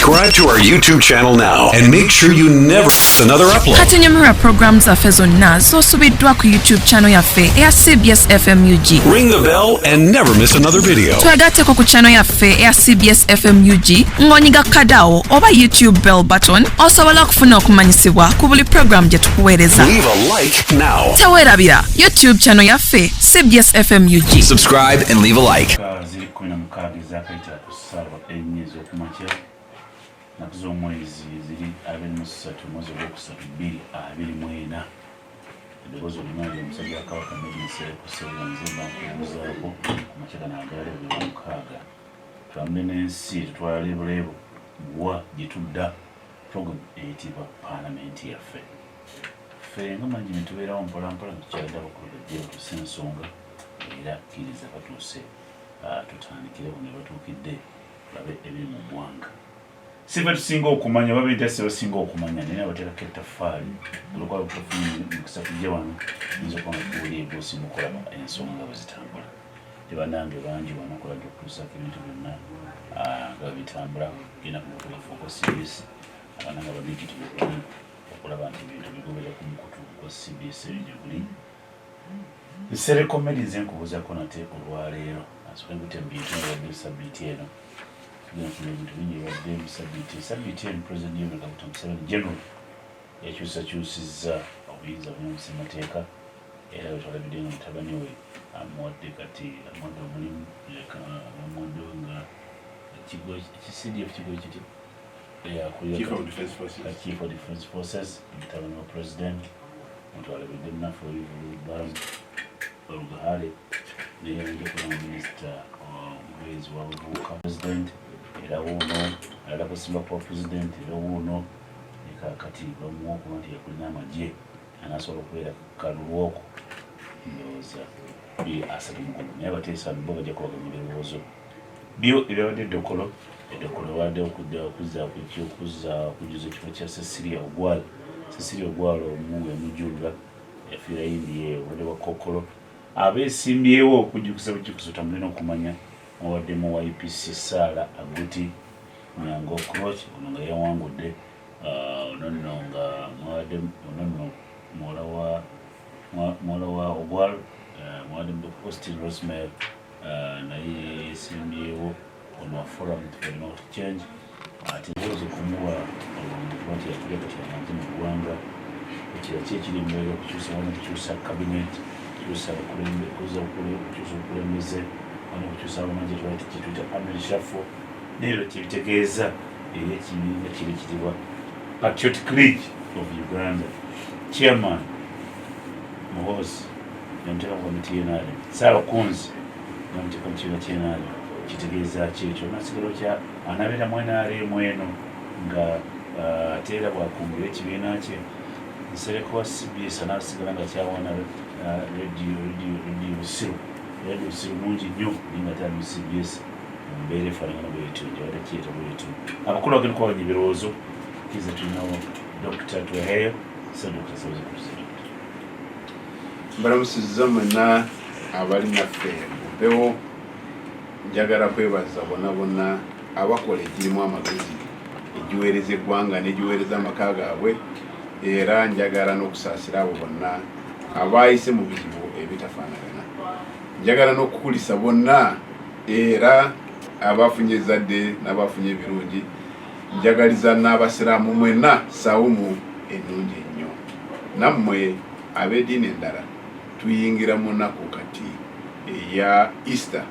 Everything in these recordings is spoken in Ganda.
Subscribe to our YouTube channel now and make sure you never miss another upload. Katunyumira programs zaffe zonna z'osubiddwa ku YouTube channel yaffe eya CBS FM UG. Ring the bell and never miss another video. Twegatteko ku channel yaffe eya CBS FM UG ng'onyiga kadaawo oba YouTube bell button osobola okufuna okumanyisibwa ku buli program gye tukuweereza. Leave a like now. Teweerabira YouTube channel yaffe CBS FM UG. Subscribe and leave a like. Ziri 16 ez'akayita ku ssaawa 4 ez'okumakya nnaku z'omwezi ziri 23 mwezi ogwokusatu 2024. Eddoboozi olumaali omusajja wa Kabaka Medinseekuseeranze bakubuzaako amakya gano agaleebwa 6 twambe n'ensi tutwala leebuleebo wa gye tudda program eyitibwa paalamenti yaffe. Ffe nga manyi ne tubeerawo mpolampola tukyalidde abakulu bajja batuuse ensonga era kkiriza batuuse tutandikire ne batuukidde tulabe ebiri mu ggwanga. Si ffe tusinga okumanya oba bentase basinga okumanya naye abateekako ettaffaali olwokuba butafuna mukisa tujja wano yinza okuba nga tuwulira ebyosi mu kulaba ensonga bwe zitambula. Tebannange bangi wano okuladde okutuusaako ebintu byonna nga bitambula genda ku mukutu gaffe ogwa CBS abananga babikitibwa okuli okulaba nti ebintu bigoberera ku mukutu gwa CBS gye guli. Nsereko komedi nze nkubuuzako nate olwaleero asooka gute mu bintu ebadde sabbiiti eno tugenda tuna ebintu bingi ebadde mu sabbiiti eno President Yoweri Kaguta Museveni General yakyusakyusizza obuyinza bwe mu ssemateeka era bwe twalabidde nga mutabani we amuwadde kati amuwadde omulimu amuwadde nga CDF kigo kiti Chief of Defence Forces mutabani wa President mutwalabidde munafu oluvulubamu olugahale naye yalindekula minisita omwezi wa buvubuka President era wuuno ayagala kusimba kwa President era wuuno nekakati bamuwa okuba nti yakulina amagye anasobola okubeera kalulwoko ndowooza asatu mukono naye abateesa bo bajja kubaganyira ebirowoozo byo ebyabadde eddokolo wadde okujjuza ekifo kya Cecilia Ogwalo omu emujjulula yafiira yindi obudde bwa Kokolo abeesimbyewo okujjukiza bujjukiza otambulina okumanya muwaddemu wa IPC Saala Aguti Nyango Croch ono nga yawangudde onono nga muwaddemu onono muwala wa Ogwalo muwaddemu Austin Rosemary naye yeesimbyewo ono wa Forum for Democratic Change ate mboozi kumuwa nti yatulia kati yananze mu ggwanga ekira ki ekiri embeera okukyusa wano okukyusa kabineti kukyusa obukulembeze wano okukyusa abamanje kyetuyita family shuffle neero kyebitegeeza eri ekibiina kiri kitibwa Patriotic League of Uganda Chairman Muhoozi yamuteeka mu komiti y'enaale Ssaabakunzi yamuteeka mu kibiina ky'enaale kitegeeza kyekyo nasigalo kya anabeera mwenaaleemu eno nga ateera bwakumbira ekibiina kye nsereko wa CBS anaasigala nga kyawana radio busiru mungi nnyo naye nga tali mu CBS mumbeera efaanagana bwetyo gyabadde kiyeta bwetyo abakulu bagenda kubaganya ebirowoozo kiza tulinawo Dr. Tweheyo so Dr. Kasozi President mbalamusizza mwenna abali naffe mumpewo njagala kwebaza bonna abakola egirimu amagezi egiweereza eggwanga n'egiweereza amaka gaabwe era njagala n'okusaasira abo bonna abaayise mu bizibu ebitafaanagana njagala n'okukulisa bonna era abafunye ezzadde n'abafunye ebirungi njagaliza n'abasiraamu mwenna sawumu ennungi ennyo nammwe ab'eddiini endala tuyingira mu nnaku kati eya Easter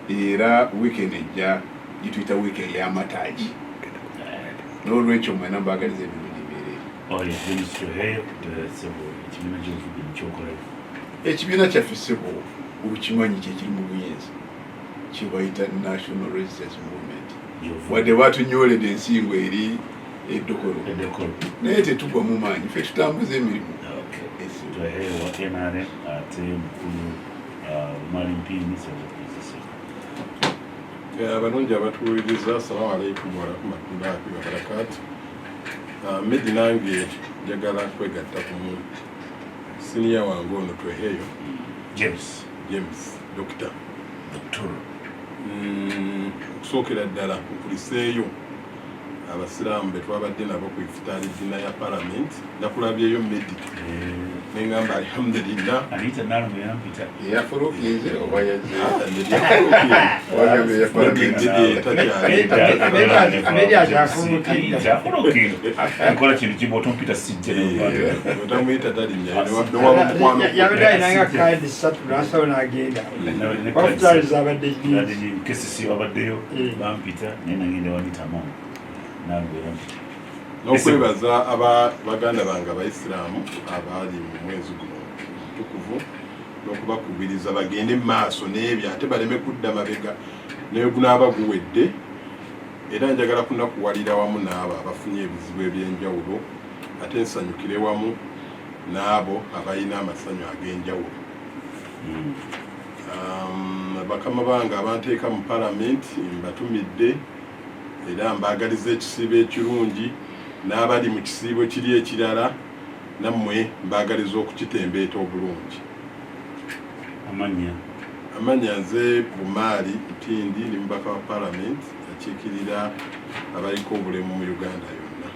era weekend ejja gituyita weekend y'amataaji n'olwekyo mwena mbaagaliza ebirungi ekibiina kyaffe ssebo obukimanyi kyekiri mu buyinza kibayita National Resistance Movement wadde batunyooledde ensingo eri eddokolo naye tetugwa mu maanyi ffe tutambuza emirimu abalungi abatuwuliriza assalamu alaikum warahmatullahi wabarakatu. Medi nange njagala kwegatta ku siniya wange ono Tweheyo James Dr. okusookera ddala nkuliseeyo abasiraamu be twabadde nabo ku ifutaari dina ya parliament nakulabyeyo Medi nengamba alhamdulillah Anita nalo yampita yafurukize oba yazze akola kintu kiba otompita sijja otamuyita talinnyawaba mukwano yabadde ayinanga kaadi 3 nasawo n'agenda wafutaali zabadde kesisi wabaddeyo bampita naye nagenda wamitamu nalwe yampita n'okwebaza baganda bange abaisiraamu abaali mu mwezi guno omutukuvu n'okubakubiriza bagende mu maaso n'ebyo ate baleme kudda mabega negunaaba guwedde era njagala kunakuwalira wamu n'abo abafunye ebizibu eby'enjawulo ate nsanyukire wamu n'abo abalina amasanyu ag'enjawulo bakama bange abanteeka mu palamenti mbatumidde era mbaagaliza ekisiibo ekirungi n'abali mu kisiibo kiri ekirala nammwe mbaagaliza okukitembeeta obulungi. Amanya nze Bumaali Ntindi ni mubaka wa palamenti akiikirira abaliko obulemu mu Uganda yonna.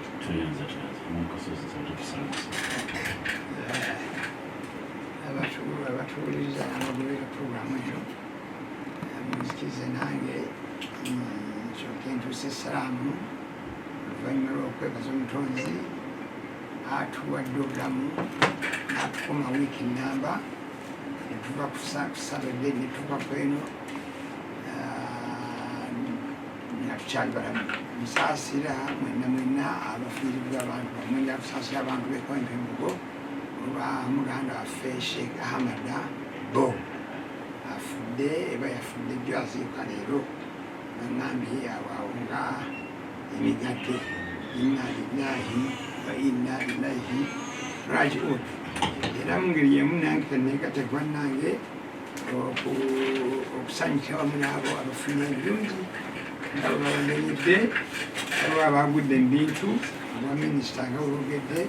abatuwuliriza abagoberera puroguramu eyo munzikize nange nsooke ntuuse essalaamu oluvannyuma lw'okwebaza omutonzi atuwadde obulamu n'atukuma wiiki namba netuva ku Saturday netuva ku eno natukyali balamu musaasira mwenna abafiiriddwa abantu bamwe njakusaasira abantu bekwempa embugo olwa muganda waffe Sheikh Ahmada Bo afudde eba yafudde jjo aziika leero nangambye awaawo nga emigadde inna lillahi wa inna ilaihi rajiun era mu ngeri yemu nange kaneegategwa nange okusanyuka wamu n'abo abafunye ebirungi nabo babamenyedde abo abagudde mu bintu abaminisita nga olwogedde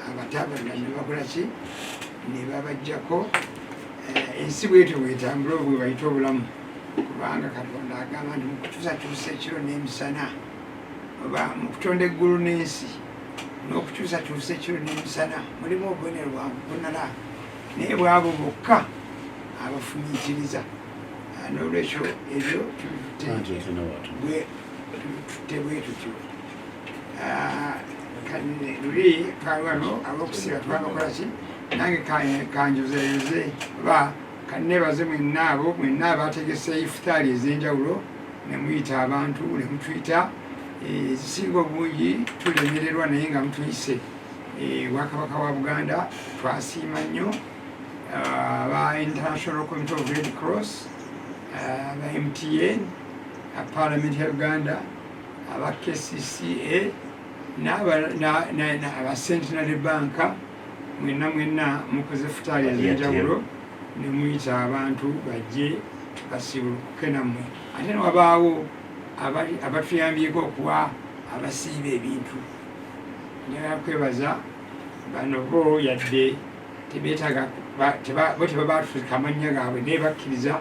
abatabala ne bakola ki ne babajjako ensi bwetyo bwetambula obwe bayita obulamu kubanga Katonda agamba nti mukukyusakyusa ekiro n'emisana oba mukutonda eggulu n'ensi n'okukyusakyusa ekiro n'emisana mulimu obubonero bwabunala naye bwabo bokka abafumiitiriza n'olwekyo ebyo tutte bwe tutyo luli twaliwano ab'okusiba twabakola ki nange kanjozeyeze oba kannebaze mwenna abategese ifutaali ez'enjawulo ne muyita abantu ne mutuyita ezisinga obungi tulemererwa naye nga mutuyise Bwakabaka wa Buganda twasiima nnyo aba International Committee of Red Cross aba MTN Parliament ya Uganda aba KCCA aba Centenary Bank mwenna mukoze futaali ez'enjawulo ne muyita abantu bajje basibulukuke nammwe ate newabaawo abatuyambyeko okuwa abasiiba ebintu njagala kwebaza bano bo yadde tebeetaga bo tebabatufuka amannya gaabwe naye bakkiriza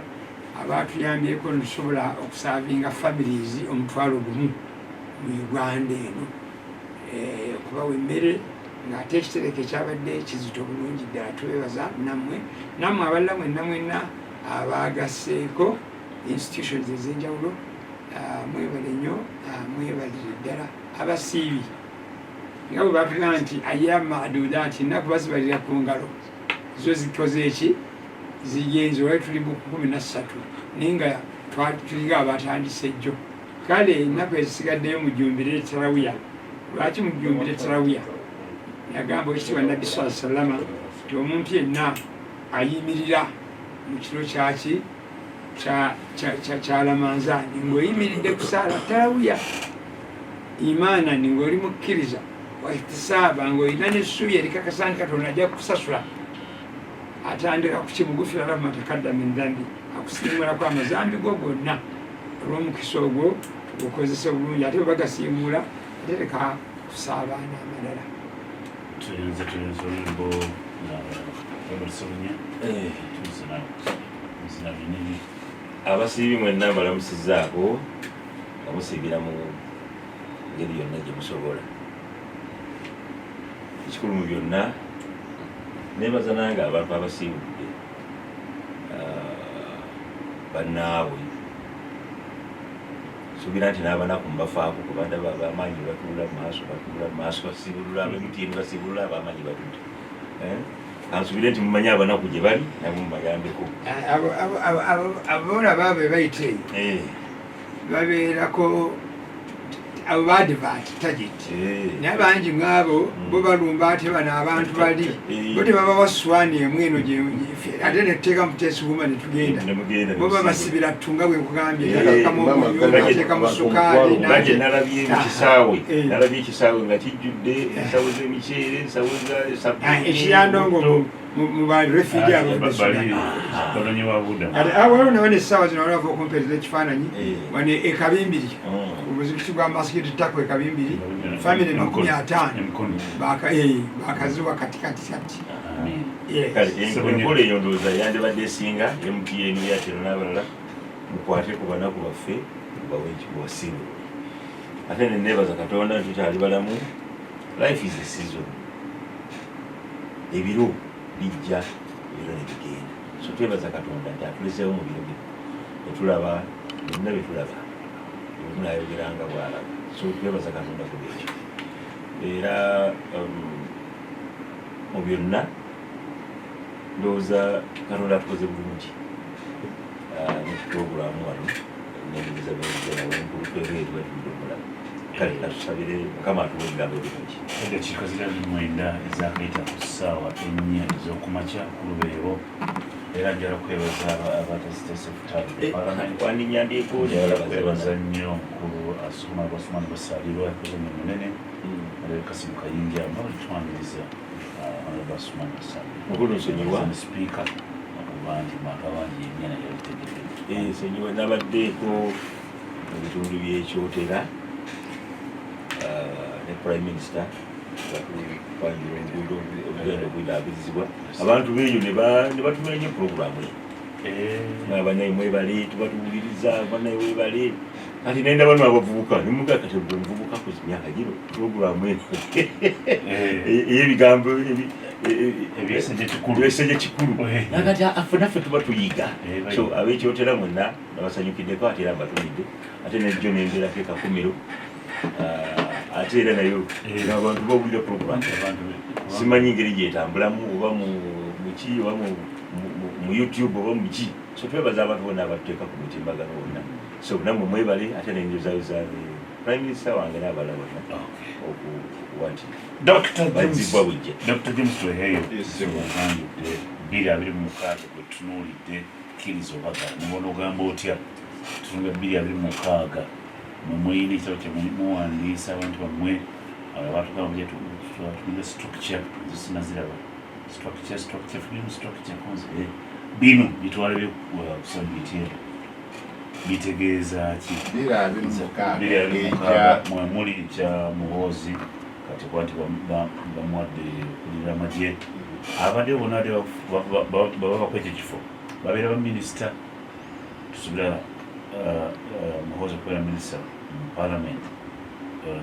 abatuyambyeko netusobola okusaavinga families 1,000 mu Uganda eno okubawa emmere ng'ate ekitereko ekyabadde kizito bulungi ddala tubebaza nammwe abalala mwenna abaagasseeko institutions ez'enjawulo mwebale nnyo mwebalire ddala abasiibi nga bwe batugamba nti ayyamu maadudaati nnaku bazibalira ku ngalo zo zikoze eki zigenze olwali tuli mu 13 naye nga tulinga abatandise jjo kale ennaku ezisigaddeyo mujjumbire tarawiya lwaki mujjumbire tarawiya yagamba ekitiibwa nabbi sallama nti omuntu yenna ayimirira mu kiro kyaki kyalamanzaani ng'oyimiridde kusaala tarawiya imaanani ng'oli mukkiriza waihtisaaba ng'olina n'essuubi erikakasa nti Katonda ajja kukusasula atandika kukimugufira lahu matakadda min dhanbi akusiimulako amazambi go gonna olw'omukisa ogwo tugukozese bulungi ate bwe bagasiimuula ate leka kusaabaana amalala tuyinza oluyimbo abasiibi mwenna mbalamusizaako nga musiibira mu ngeri yonna gye musobola. Ekikulu mu byonna neebaza nange abantu abasiibudde bannaabwe suubira nti n'abanaku mubafaako kubadde bamaanyi batulula mu maaso basibulula ab'emitiini basibulula abamaanyi batudde kansuubire nti mumanyi abanaku gye bali nabo mubayambeko. Abawala baabwe bayite babeerako abo baadivant tagit naye bangi mwabo bo balumba ate bano abantu bali bo tebaba baswani emu eno ate netteeka muteesibuma netugenda bo babasibira ttunga bwe nkugambye teeka mu sukaali nalabye ekisaawe nga kijjudde ensawo z'emiceere ensawo ekiyandongo mu barefugi waliwo nawone essaawa zino waliwo okumpereza ekifaananyi wane ekabimbiri omuzikiti gwa masikiti tako ekabimbiri famire 50 bakaziwa katikati kati enkola eyo ndowooza yandibadde esinga MTN Airtel n'abalala mukwate ku banaku baffe bawe ekikuwasibu ate neneebaza Katonda tukyali balamu. Life is a season. Ebiro bijja ebiro ne bigenda, so twebaza Katonda nti atuleseewo mu biro bino netulaba byonna byetulaba munayogeranga bwalaba, so twebaza Katonda ku ekyo era mu byonna ndowooza Katonda atukoze bulungi nepuroguramu wano nenyinza benzerawenkulukwebweru etudde omulala kale katusabire Mukama atuwa ebigambo ebirungi. Eddakiika zira 9 ezakayita ku ssaawa 4 ez'okumakya ku Lubeero era njala kwebaza abatasitesefutaakwaninyandiko kwebaza nnyo omukulu Asumani Basalirwa yakoze omulimu munene Kasimu Kayinja mabalitwaniriza Asumani Basalirwa mukulu nsonyiwa sipiika okuba nti maka wangi emyana yabitegedde nsonyiwa nabaddeeko mu bitundu by'ekyotera ne Prime Minister kwanjula enguudo obugendo bwidaabirizibwa abantu beeyo ne batumira nnyo puroguramu abanaye mwebale tubatuwuliriza abanaye webale kati nenda bano abavubuka nemuga kati bwe muvubuka ku myaka gino puroguramu eyebigambo ebyeseje kikulu nakati naffe tuba tuyiga so abekyotera mwenna nabasanyukiddeko ate era mbatumidde ate nejjo nembeerako ekakumiro ate era nayo abantu bawulira program simanyi ngeri gyetambulamu oba muki oba mu YouTube oba muki, so twebaza abantu bonna abatuteeka ku mutimbagano wonna, so nammwe mwebale ate nenjozayo za Prime Minister wange n'abalala bonna okuwa nti Dr. James Tweheyo ogambudde 2026 gwe tutunuulidde kkiriza obaga mubona ogamba otya tutunga 2026 mumuyina ekitabo kyemuwandiisa abantu bammwe abatugamba tulinga structure zisinaziraba structure konze bino bitwala byekusabitye bitegeeza ki 2026 mwemuli Gen Muhoozi kati kwati bamuwadde kulira amagye abadde bonna baba bakwekyo ekifo babeera baminisita tusubira Muhoozi okubeera minisita mu Parliament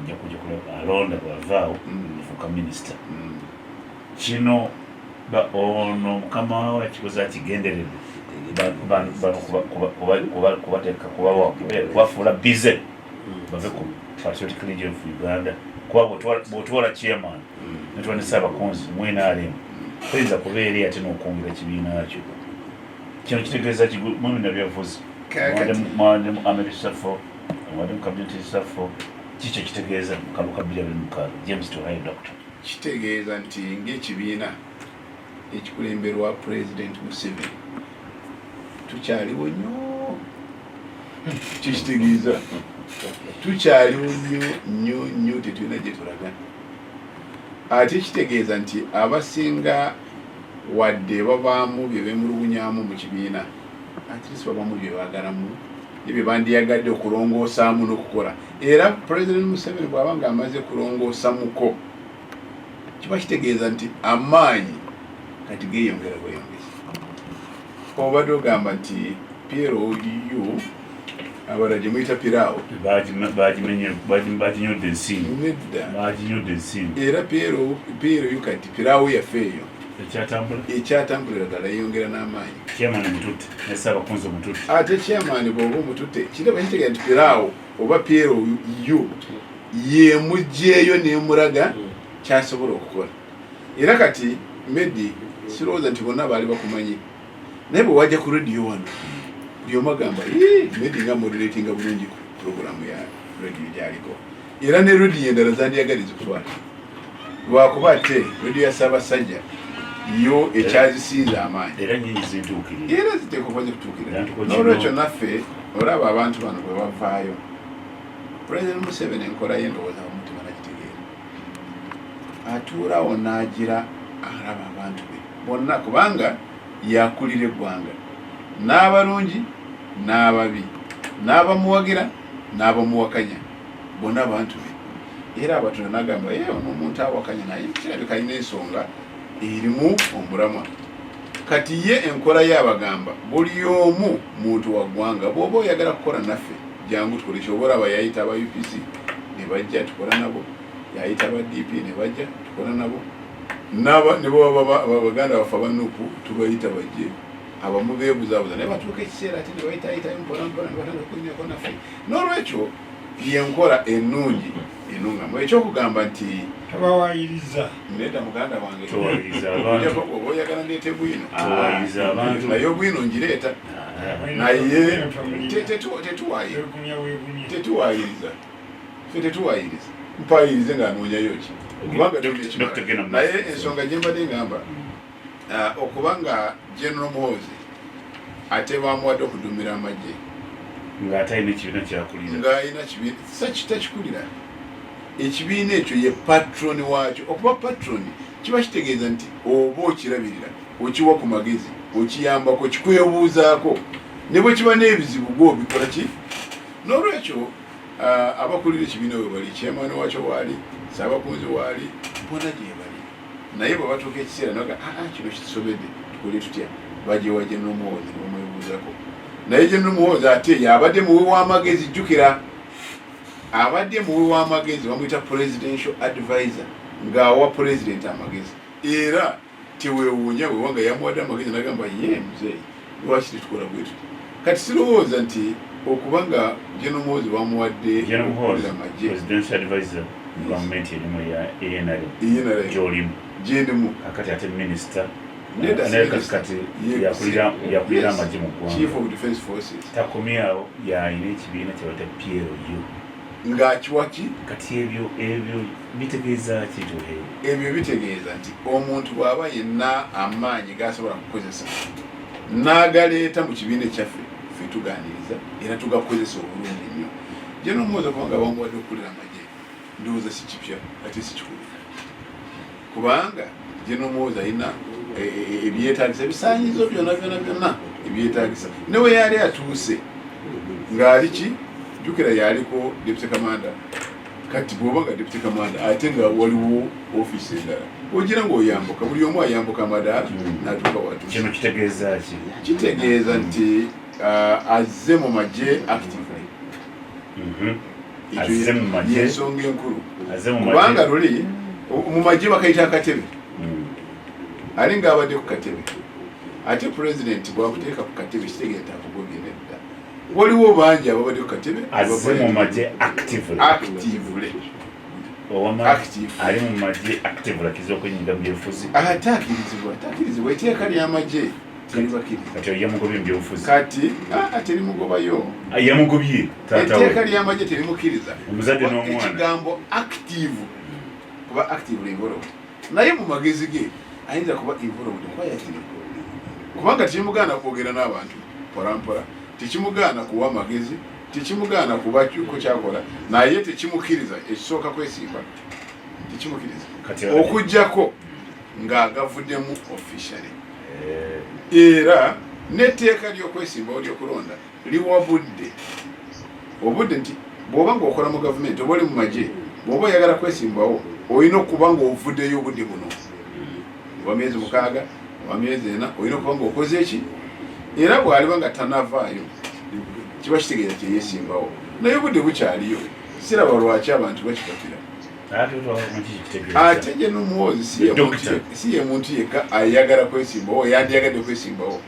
nja kujja alonda bwavaawo afuuka minisita kino ono mukama wawe akikoze akigenderedde kubateeka kubafuula bize bave ku Patriotic Legion of Uganda kuba bw'otwala chairman netwala Ssaabakonzi mwenaalemu toyinza kubeera ate n'okwongera ekibiina kyo. Kino kitegeeza mwami nabyavuzi mwadde mu Amity Safo mwadde mu Cabinet Safo kikyo kitegeeza mu kalulu ka 2026 James Tweheyo Doctor kitegeeza nti ng'ekibiina ekikulemberwa President Museveni tukyaliwo nnyo kikitegeeza tukyaliwo nnyo tetulina gye tulaga ate kitegeeza nti abasinga wadde babaamu bye bemulugunyamu mu kibiina atlist babaamu bye baagalamu ebyo bandiyagadde okulongoosaamu n'okukola era President Museveni bw'aba nga amaze kulongoosamuko kiba kitegeeza nti amaanyi kati geeyongera bweyongezi. Obadde ogamba nti PLOU Abaragi muyita piraawo. Baginyodde ensimbi. Nedda. Baginyodde ensimbi. Era Piero yukati piraawo yaffe eyo. Ekyatambulira ddala yeyongera n'amaanyi. Chairman mututte, n'essaabakunzi mututte. Ate chairman bw'oba omututte, kiraba kitegera nti piraawo oba Piero yo yeemugyeyo n'emulaga ky'asobola okukola. Era kati Medi sirowooza nti bonna baali bakumanyi. Naye bwe wajja ku rediyo wano, buli omu agamba Medi nga moderatinga bulungi ku puroguramu ya rediyo gy'aliko. Era ne rediyo endala zandyagaliza okutwala. Lwakuba ate rediyo ya Ssaabasajja yo ekyazisinze amaanyi. Era nnyingi zintuukirira. Era ziteekwa kuba zikutuukirira. N'olwekyo naffe olaba abantu bano bwe bavaayo. President Museveni enkola ye ndowooza omutima nagitegeera. Atuulawo n'agira alaba abantu be bonna kubanga yakulira eggwanga. N'abalungi n'ababi. N'abamuwagira n'abamuwakanya. Bonna abantu be. Era abatuna n'agamba ono omuntu awakanya naye kirabika alina ensonga erimu omulamwa. Kati ye enkola y'abagamba buli omu muntu wa ggwanga bw'oba oyagala kukola naffe jangu tukole kyobola abayayita aba UPC ne bajja tukola nabo, yayita aba DP ne bajja tukola nabo, ne baganda baffe abanuku tubayita bajje abamu beebuzaabuza naye batuuka ekiseera ate ne bayitaayitayo mpolampola ne batandika kulinako naffe. N'olwekyo yenkola ennungi ennungamu. Ekyokugamba nti tabawaayiriza nedda muganda wange oba oyagala ndeete bwino naye obwino ngireeta naye tetuwaayiriza fe tetuwaayiriza mpaayirize ng'anoonyayo ki kubanga naye ensonga gye mbadde ngamba okuba nga Gen Muhoozi ate bamuwadde okuduumira amagye ng'ate alina ekibiina kyakulira ng'alina kibiina takikulira. Ekibiina ekyo ye patroni waakyo. Okuba patroni kiba kitegeeza nti oba okirabirira, okiwa ku magezi, okiyambako, kikwebuuzaako, ne bwe kiba n'ebizibu gw'obikola ki. N'olwekyo abakulira ekibiina we bali, chairman wakyo waali, ssaabakunzi waali, bona gye bali. Naye bwe batuuka ekiseera naga kino kisobedde tukole tutya, bajewa Gen Muhoozi ne bamwebuuzako. Naye Gen Muhoozi ate yabadde muwe w'amagezi. Jjukira abadde muwe w'amagezi bamuyita presidential advisor ng'awa president amagezi. Era teweewuunya bwe wanga yamuwadde amagezi nagamba ye muzeeyi lwaki tetukola bwe tuti. Kati sirowooza nti okuba nga Gen Muhoozi bamuwadde okukolera amagye presidential advisor gavumenti erimu ya ENRM gy'olimu gy'endimu kakati ate minisita kati yakulira amagye mu ggwanga Chief of Defence Forces takomyawo yalina ekibiina kyebata Piero ng'akiwaki. Kati ebyo bitegeeza ki? Ebyo bitegeeza nti omuntu bw'aba yenna amaanyi g'asobola kukozesa n'agaleeta mu kibiina kyaffe ffe tugaaniriza era tugakozesa obulungi nnyo. Gen Muhoozi kubanga bamuwadde okukulira amagye ndowooza si kipya ate si kikulu kubanga Gen Muhoozi alina ebyetaagisa bisaanyizo byonna ebyetaagisa. Ne we yali atuuse ng'ali ki jjukira yaliko deputy commander. Kati bw'oba nga deputy commander ate nga waliwo ofiisi endala ogira ng'oyambuka buli omu ayambuka amadaala n'atuuka watuuse. Kino kitegeeza ki? Kitegeeza nti azze mu magye actively. Azze mu magye y'ensonga enkulu kubanga luli mu magye bakayita akatebe ali ng'abadde ku katebe ate president bw'akuteeka ku katebe kitegeeza akugobye nedda. Waliwo bangi ababadde ku katebe azze mu magye actively ali mu magye actively akiza okwenyinga mu byobufuzi atakirizibwa etteeka ly'amagye teribakiriza. Kati yamugobye mu byobufuzi kati terimugobayo yamugobye etteeka ly'amagye terimukiriza omuzadde n'omwana ekigambo active kuba active involved naye mu magezi ge ayinza kuba involved kuba yakiri kubanga tekimugaana kwogera n'abantu mpolampola, tekimugaana kuwa amagezi, tekimugaana kuba ko kyakola naye tekimukiriza ekisooka kwesimba tekimukiriza okujjako ng'agavuddemu officially. Era n'etteeka ly'okwesimbawo ly'okulonda liwabudde obudde nti bw'oba ng'okola mu gavumenti oba oli mu magye bw'oba oyagala kwesimbawo olina okuba ng'ovuddeyo obudde buno oba myezi 6 oba myezi 4 olina okuba ng'okoze eki. Era bw'aliba nga tanavaayo kiba kitegeeza kyeyesimbawo naye obudde bukyaliyo siraba lwaki abantu bakikapira ate Gen Muhoozi si ye muntu yekka ayagala kwesimbawo yandiyagadde kwesimbawo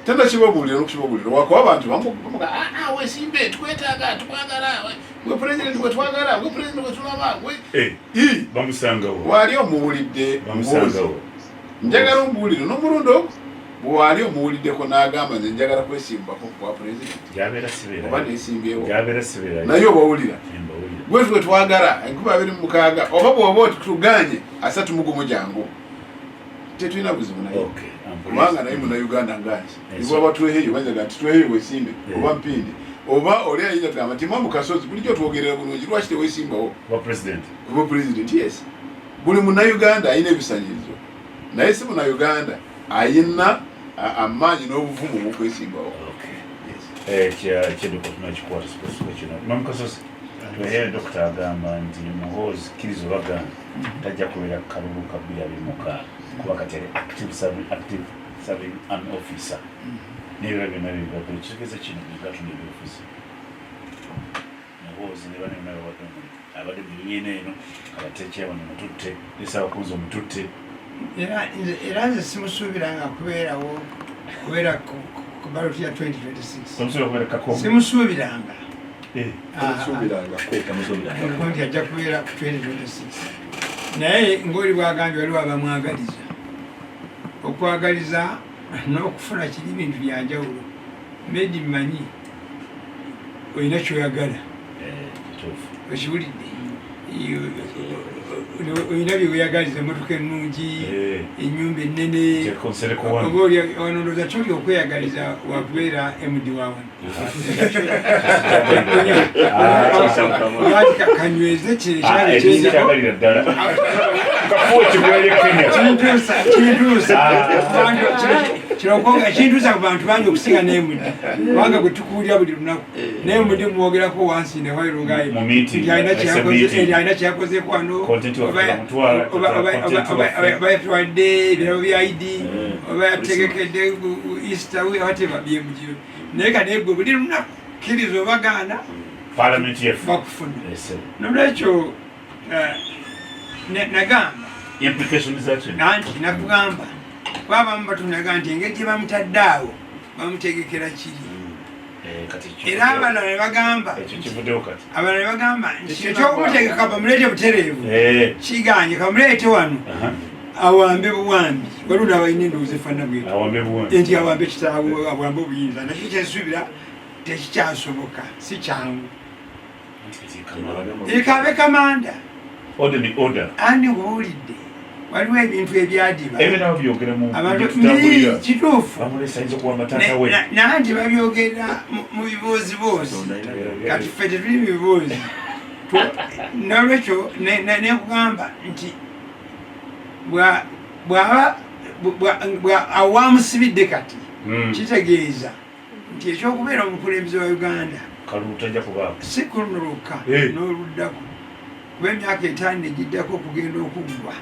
tanakibabuulira n'okukibabuulira wakuba abantu bamuga weesimbe tukwetaaga tukwagala gwe pulezidenti gwe twagala gwe pulezidenti gwe tulaba bamusangawo waali omuwulidde njagala omubuulire n'omulundi ogwo bwali omuwuliddeko n'agamba nze njagala kwesimbako kwa pulezidenti oba neesimbyewo naye obawulira bwe twe twagala 2026 oba bw'oba otutuganye 3 jangu tetulina buzibu naye kubanga naye munauganda ngangi ibwaba tweheyo banjaga nti tweheyo weesimbe oba mpindi oba oli ayinza kugamba nti Imam Kasozi bulijjo twogerera bulungi lwaki teweesimbawo kuba pulezidenti yes buli munauganda ayina ebisanyirizo naye si munauganda ayina amaanyi n'obuvumu bw'okwesimbawo kyeduka tunakikwata kino Imam Kasozi twehere dokita agamba nti Muhoozi kkiriza obagamba tajja kubeera kalulu ka 2026 kuba kati ali active serving an officer n'ebira byonna bibadde kitegeeza kino bigatunda ebyofisi Muhoozi ne bane bonna abadde munyina eno abatekyabo nemututte essaawa kunza omututte era nze simusuubiranga kubeerawo kubeera ku baloti ya 2026 simusuubiranga nti ajja kubeera ku 2026 naye ng'oli bwagambye waliwo abamwagaliza okwagaliza n'okufuna kiri bintu byanjawulo medi mmanyi olina kyoyagala okiwulidde olina byeweyagaliza emotoka ennungi ennyumba ennene oba onondooza kyoli okweyagaliza wakubeera md wawan kanyweze kintuusa ku bantu bangi okusinga nemudi kubanga gwe tukuwulira buli lunaku naye mudi mwogerako wansi newairongaye alina kyeyakozeeko wano oba yatwadde ebirabo bya idi oba yategekedde easter whatever byemugiro naye kanaye gwe buli lunaku kkiriza obagaana bakufuna nolwekyo nagamba nanti nakugamba kwabamu batunaga nti engeri gye bamutadde awo bamutegekera kiri era abalala ne bagamba nti ekyokumutegeka bamuleete butereevu kiganye kamuleete wano awambe buwambi waliwo abalina endowooza efaana bwetu nti awambe kitaawe awambe obuyinza nakyo kyensuubira tekikyasoboka si kyangu ekabe kamanda andi nguwulidde waliwo ebintu ebyadiba kituufu nanti babyogera mu biboozi kati ffe tetuli mu biboozi nolwekyo nekugamba nti awamusibidde kati kitegeeza nti ekyokubeera omukulembeze wa Uganda si kunuluka n'oluddako kuba emyaka 5 egiddako okugenda okuggwa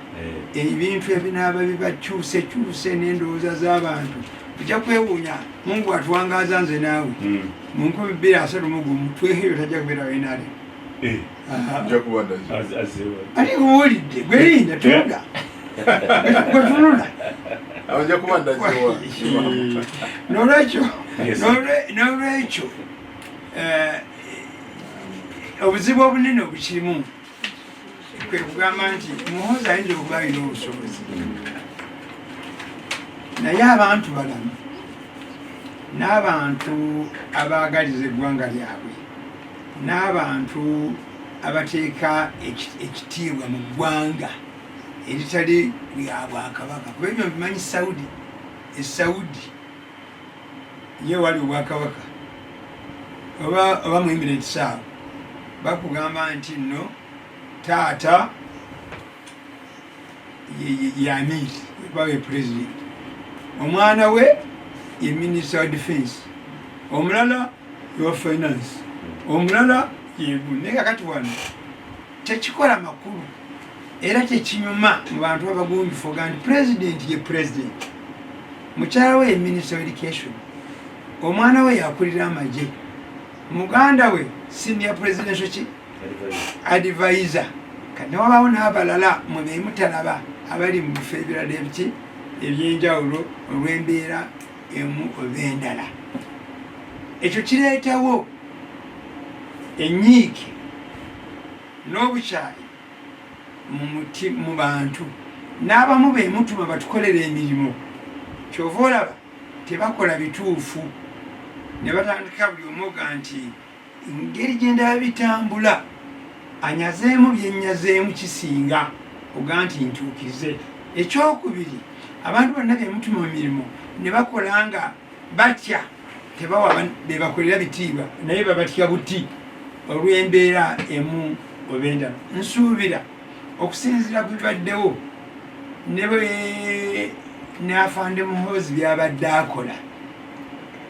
ebintu ebinaaba bibakyusekyuse n'endowooza z'abantu ojja kwewuunya Mungu atuwangaaza nze naawe mu 2031 tweheyo tajja kubeera wenale ate guwulidde gwerinda tuga gwetunula n'olwekyo obuzibu obunene obukirimu kwe kugamba nti Muhoozi ayinza okuba alina obusobozi naye abantu balamu n'abantu abaagaliza eggwanga lyabwe n'abantu abateeka ekitiibwa mu ggwanga eritali lya bwakabaka kuba ebyo bimanyi esaudi ye wali obwakabaka oba mu Emirates awo bakugamba nti nno taata yamiri bawe president omwana we ye minister of defense omulala wa finance omulala yegu naye kakati wano tekikola makulu era tekinyuma mu bantu abagunjufu oga nti president ye president mukyala we ye minister of education omwana we yakulira amagye muganda we senior presidential ki advisor kati wabaawo n'abalala mwe bemutalaba abali mu bifo ebirala ebiki ebyenjawulo olw'embeera emu oba endala. Ekyo kireetawo enyiike n'obukyayi mu bantu n'abamu beemutuma batukolera emirimu kyova olaba tebakola bituufu ne batandika buli omuga nti engeri gyendaba bitambula anyazeemu byenyazeemu kisinga oga nti ntuukize. Ekyokubiri abantu bonna beemutuma mu mirimu ne bakola nga batya tebawa bebakolera bitiibwa naye babatya buti olw'embeera emu oba endala. Nsuubira okusinziira ku bibaddewo ne afande Muhoozi byabadde akola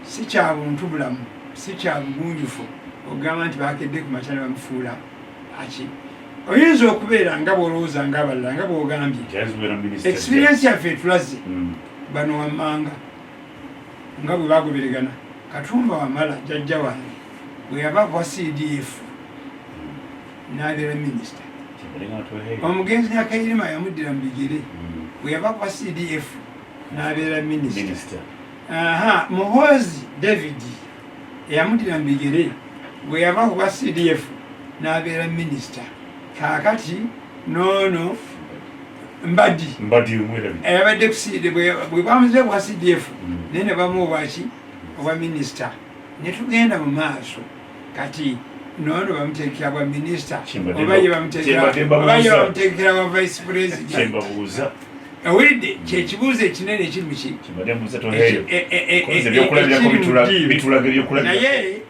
si kya buntu bulamu, si kya bugunjufu ogamba nti bakedde ku makya ne bamufuula aki. Oyinza okubeera nga bw'olowooza ng'abalala nga bw'ogambye experience yaffe etulaze bano wammanga nga bwe bagoberegana. Katumba Wamala jjajja wange bwe yava kwa CDF n'abeera minisita. Omugenzi Nyakayirima yamuddira mu bigere bwe yava kwa CDF n'abeera minisita. Muhoozi David eyamuddira mu bigere bwe yava kwa CDF n'abeera minisita. Kaakati noono Mbadi eyabadde ku bwe bamuzize kwa CDF naye ne bamuwa obwaki obwa minisita. Ne tugenda mu maaso kati noono bamuteekera bwa minisita oba ye bamuteekera bwa vice president. Owulidde kyekibuuzo ekinene ekiri muki naye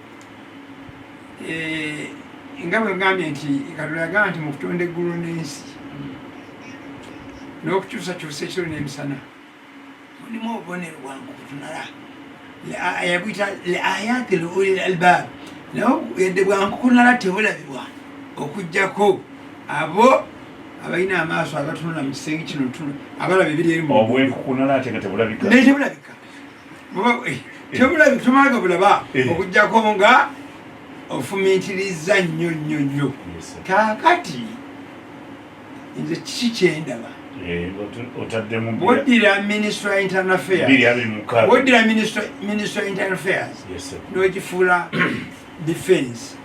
nga bwe ngambye nti Katonda yagamba nti mu kutonda eggulu n'ensi n'okukyusakyusa ekiro n'emisana mulimu obubonero bwangu kutunala yabuyita ayati ulil albab naye yadde bwangu kunala tebulabibwa okuggyako abo abalina amaaso agatunula mu kisenge kino abalaba ebiri eri naye tebulabika tomalaga bulaba okuggyako nga ofumiitiriza nnyo nnyo nnyo. Kaakati nze kiki kyendaba woddira Ministry of Internal Affairs n'ogifuula defense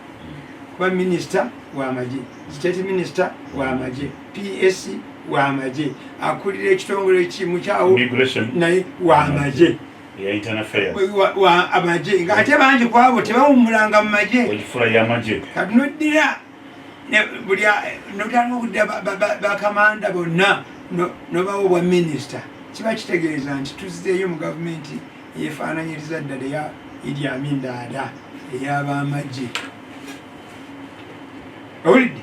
kuba minisita w'amagye, state minister w'amagye, PS w'amagye, akulira ekitongole kimu kyawo naye w'amagye amagye ng'ate bangi kwabo tebawummulanga mu magye. Kati noddira buli notandika okudda bakamanda bonna nobawa obwa minisita kiba kitegeeza nti tuzizeeyo mu gavumenti eyefaananyiriza ddala eya Idi Amin Dada ey'abamagye. Owulidde?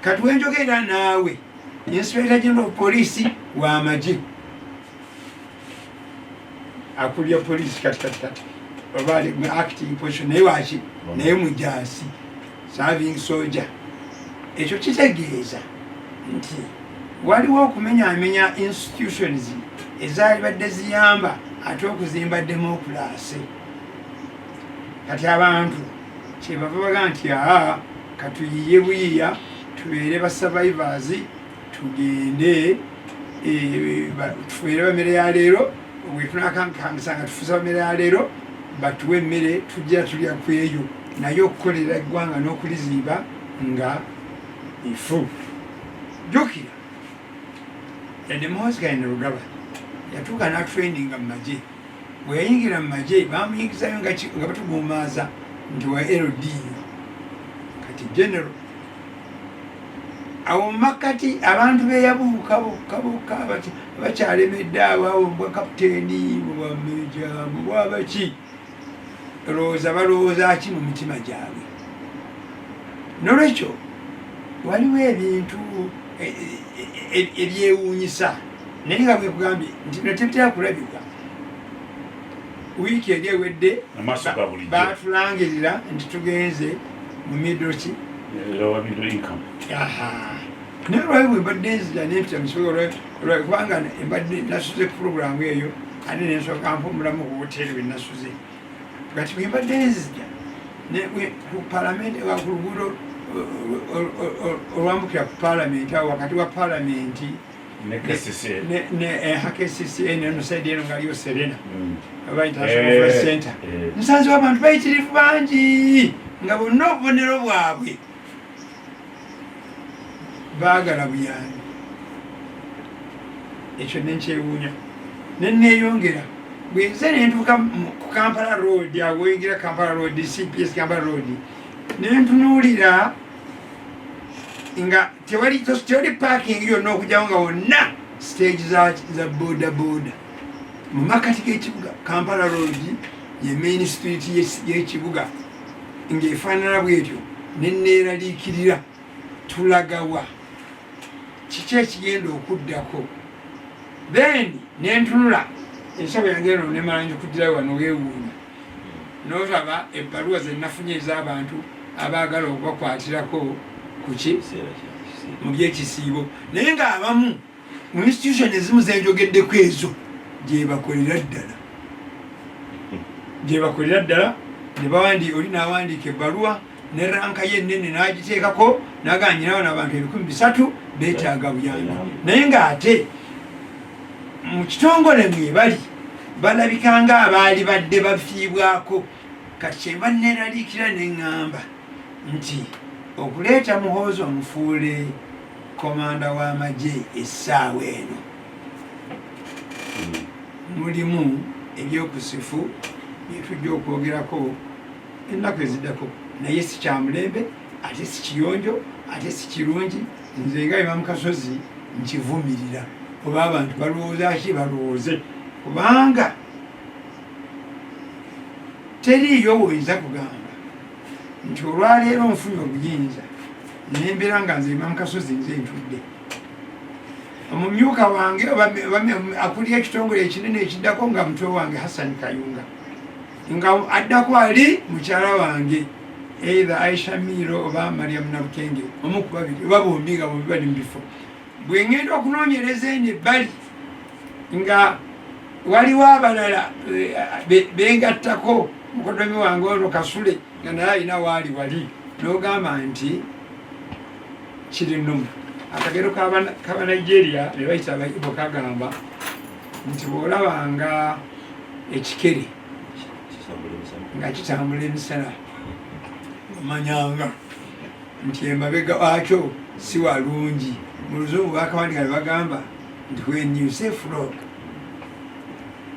Kati wenjogera naawe Inspector General of Police w'amagye akulya polisi kati oba ali mu acting position naye waki naye mujaasi serving soldier. Ekyo kitegeeza nti waliwo okumenyaamenya institutions ezaali badde ziyamba ate okuzimba democracy. Kati abantu kyebava baga nti katuyiye buyiya tubeere ba survivors tugende tufuire bamere ya leero bwetunakankangisa tufuza bamere ya leero batuwe emmere tujja tulya ku eyo naye okukolera eggwanga n'okulizimba nga ifu. Jjukira yadde Muhoozi Kayini Rugaba yatuuka n'atraininga mu magye. Bwe yayingira mu magye bamuyingizayo nga batugumaaza nti wa LD kati general. Awo makati abantu beyabuuka bokka bakyalemedde abawo bwa kapiteeni bwa meja bwa baki balowooza ki mu mitima gyabwe. Nolwekyo waliwo ebintu ebyewuunyisa naye nga bwekugambye nti netebitera kulabibwa. Wiiki eri ewedde batulangirira nti tugenze mu middle naye lwayo bwe mbadde nzija nempita mukibuga kubanga mbadde nasuze puroguramu eyo ate nensooka mpumulamu ku hoteri we nasuze kati bwe mbadde nzija ku palamenti ku luguudo olwambukira ku palamenti awo wakati wa palamenti ne HKCCA neno saidi eno ngaliyo Serena oba International Press Center nsanze abantu bayitirivu bangi nga bonna obubonero bwabwe baagala buyambi ekyo nenkyewuunya neneeyongera bwenze nentuuka ku Kampala Road awo oyingira Kampala Road CPS Kampala Road nentunuulira nga tewali parking yonna okujjawo nga wonna stage za boda boda mu makati g'ekibuga Kampala Road ye main street y'ekibuga ng'efaanana bwetyo neneeraliikirira tulagawa kiki ekigenda okuddako then nentunula ensabo yange eno nemala njikuddirayo wano weewuunya n'olaba ebbaluwa ze nafunye ez'abantu abaagala okubakwatirako kuki mu byekisiibo naye ng'abamu mu institution ezimu zenjogeddeko ezo gyebakolera ddala oli n'awandiika ebbaluwa ne ranka ye ennene n'agiteekako n'aganyirawo n'abantu 300 beetaaga buyambi naye ng'ate mu kitongole mwebali balabika nga abaali badde bafiibwako kati kyenva neeraliikira neŋŋamba nti okuleeta Muhoozi omufuule kkomanda w'amagye essaawa eno mulimu ebyokusifu byetujja okwogerako ennaku eziddako naye si kyamulembe ate si kiyonjo ate si kirungi nze nga Imam Kasozi nkivumirira oba abantu balowooza ki balowooze kubanga teriiyo woyinza kugamba nti olwaleero nfunye obuyinza nembeera nga nze Imam Kasozi nze ntudde omumyuka wange akulira ekitongole ekinene ekiddako nga mutwe wange Hassan Kayunga nga addako ali mukyala wange either Aisha Miro oba Mariam Nabukenge omu ku babiri oba bombi nga bombi bali mu bifo bwe ngenda okunoonyereza eno ebbali nga waliwo abalala bengattako mukodomi wange ono Kasule nga naye alina waali wali n'ogamba nti kiri nnumu akagero k'Abanigeria be bayita abayibo kagamba nti bw'olabanga ekikere nga kitambula emisana omanyanga nti emabega wakyo si walungi mu luzungu bakawandiika ne bagamba nti when you see frog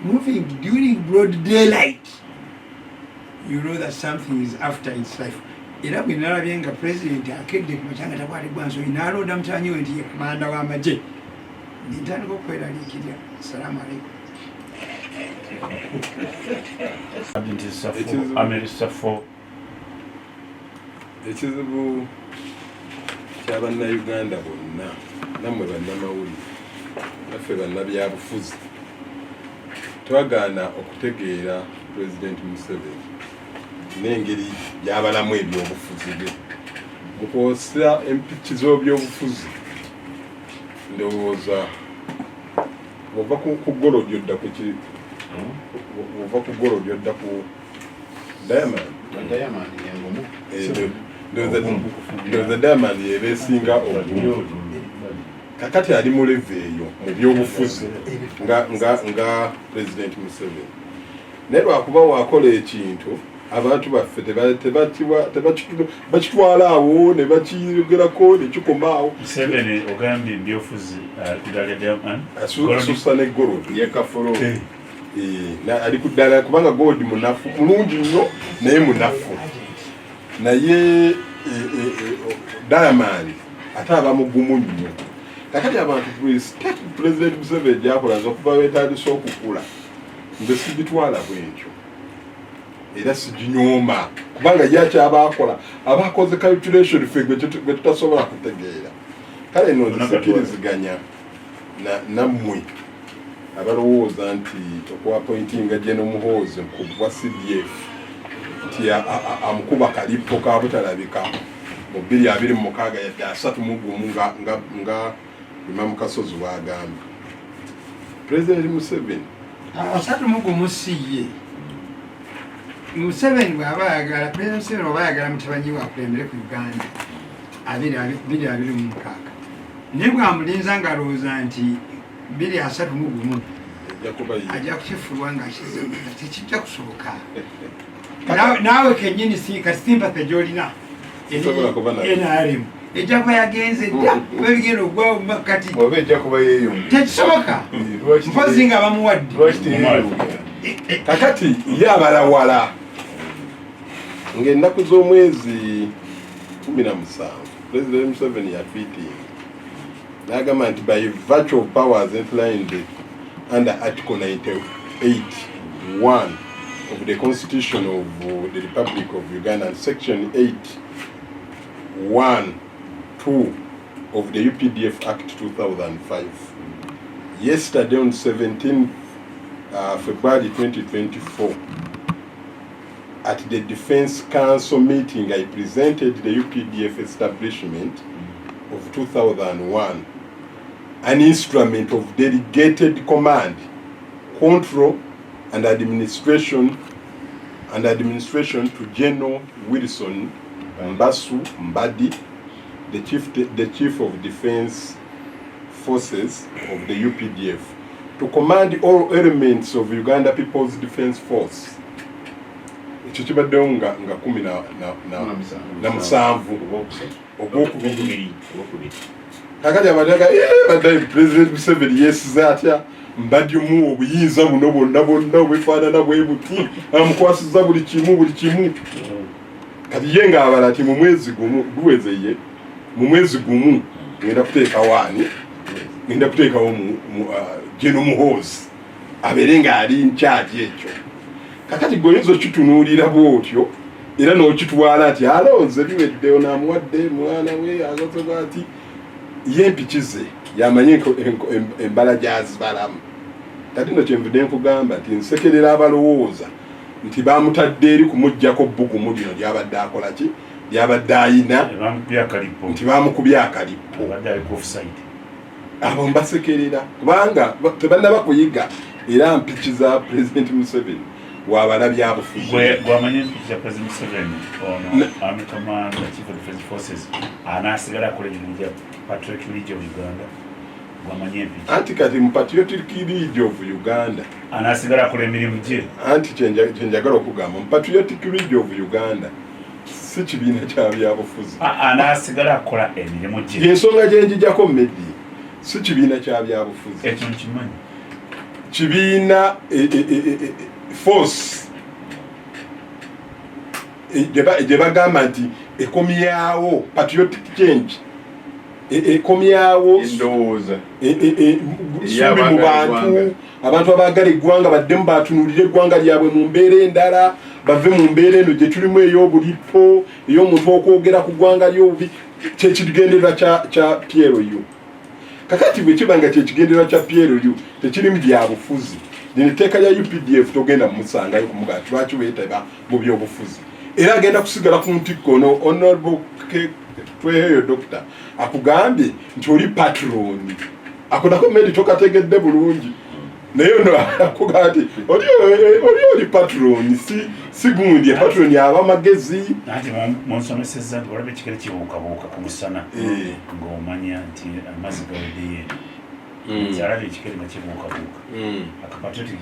moving during broad daylight you know that something is after its life. Era bwe nalabye nga pulezidenti akedde ku makyanga takwatibwa nsonyi n'alonda mutanyi we nti ye kkomanda w'amagye nintandika okweraliikirira. Salaamu alaikum. Ekizibu ky'Abannayuganda bonna nammwe bannamawulire naffe bannabyabufuzi twagaana okutegeera Pulezidenti Museveni n'engeri gy'abalamu ebyobufuzi bwe mu kwosya empiki z'ebyobufuzi. Ndowooza ova ku golodi odda ku ki ova ku golodi odda ku Diamond ndowooza Diamond yeeba esinga obulungi kakati ali mu leve eyo mu byobufuzi nga Pulezidenti Museveni. Naye lwakuba waakola ekintu abantu baffe bakitwala awo ne bakiyogerako ne kikoma awo. Museveni ogambye ebyobufuzi kudala Diamond asusa ne golodi yekafolo ali ku ddala kubanga golodi munafu mulungi nnyo naye munafu naye Diamond ate aba mugumu nnyo. Kakati abantu Pulezidenti Museveni gyakola okuva beetagisa okukula nze sigitwala bwekyo era siginyooma kubanga yakyabakola abakoze calculation ffe gwe tutasobola kutegeera. Kale no nzikiriziganya nammwe abalowooza nti okuappointinga Gen Muhoozi ku CDF nti amukuba kalippo ka butalabika mu 2026 yadde 31 nga Imam Kasozi bw'agambye. Pulezidenti Museveni 31 si ye Museveni bw'aba ayagala President Museveni bw'aba ayagala mutabanyi we akulembere ku Uganda 2026 naye bw'amulinza ng'alowooza nti 2031 ajja kukifulwa ng'akize tekijja kusoboka naawe kennyini sympathy gy'olina NRM ejja kuba yagenze dda webigenda ogwawo mumakkati tekisoboka mpozi nga bamuwadde kakati ye abalawala ng'ennaku z'omwezi 17 President Museveni yatwitinga n'agamba nti by virtue of powers enshrined under Article 98(1) of the Constitution of the Republic of Uganda and Section 8(1)(2) of the UPDF Act 2005. Yesterday on 17th February 2024, at the Defense Council meeting, I presented the UPDF establishment of 2001, an instrument of delegated command, control, and administration to General Wilson Mbasu Mbadi, the chief of defense forces of the UPDF, to command all elements of Uganda People's Defense Force. Ekibaddewo nga 17 ogwokubiri kakati abadaga badde President Museveni yesize atya mbadde mu obuyinza buno bonna obwefaanana bwe buti amukwasiza buli kimu kati ye ng'abala ati mu mwezi gumu guwezeye mu mwezi gumu ngenda kuteekawo Gen Muhoozi abeere ng'ali nkyaki ekyo kakati gweoyinza okitunuulira bwotyo era n'okitwala ati alonze biweddeyo n'amuwadde mwana we azazoga ati ye mpikize yamanye embala gyazibalamu kati nno kyenvudde nkugamba nti nsekerera abalowooza nti bamutadde eri kumuggyako bbugumu lino lyabadde akola ki lyabadde ayina nti bamukubye akalippo abo mbasekerera kubanga tebannaba kuyiga era mpikiza President Museveni wabala byabufuzi gwamanye mpikiza President Museveni ono Army Commander Chief of Defense Forces anasigala akola ekintu kya Patriotic League of Uganda gwamanye mpikiza anti kati mu Patriotic League of Uganda anasigala akola emirimu gye anti kyenjagala okugamba mu Patriotic League of Uganda si kibiina kya byabufuzi anasigala akola emirimu gye yensonga gyenjijjako Meddi si kibiina kya byabufuzi ekyo nkimanyi kibiina force gye bagamba nti ekomyawo patriotic change ekomyawo endowooza subi mu abantu abaagala eggwanga baddemu batunuulire eggwanga lyabwe mu mbeera endala bave mu mbeera eno gye tulimu ey'obulipo ey'omuntu okwogera ku ggwanga ly'obubi kyekigendererwa kya PLU. Kakati bwe kiba nga kyekigendererwa kya PLU tekirimu byabufuzi lino etteeka lya UPDF togenda musangayo kumugaa lwaki weetaba mu byobufuzi era agenda kusigala ku ntikko ono honorable tweheyo doctor akugambye nti oli patroni akonako Medi tokategedde bulungi naye ono akugaa nti oli patroni si gundi patroni aba magezi nati munsomesezza nti olaba ekikere kibuukabuuka ku musana ng'omanya nti amazzi gaweddeyeno kyalabye ekikere nga kibuukabuuka akapatriotic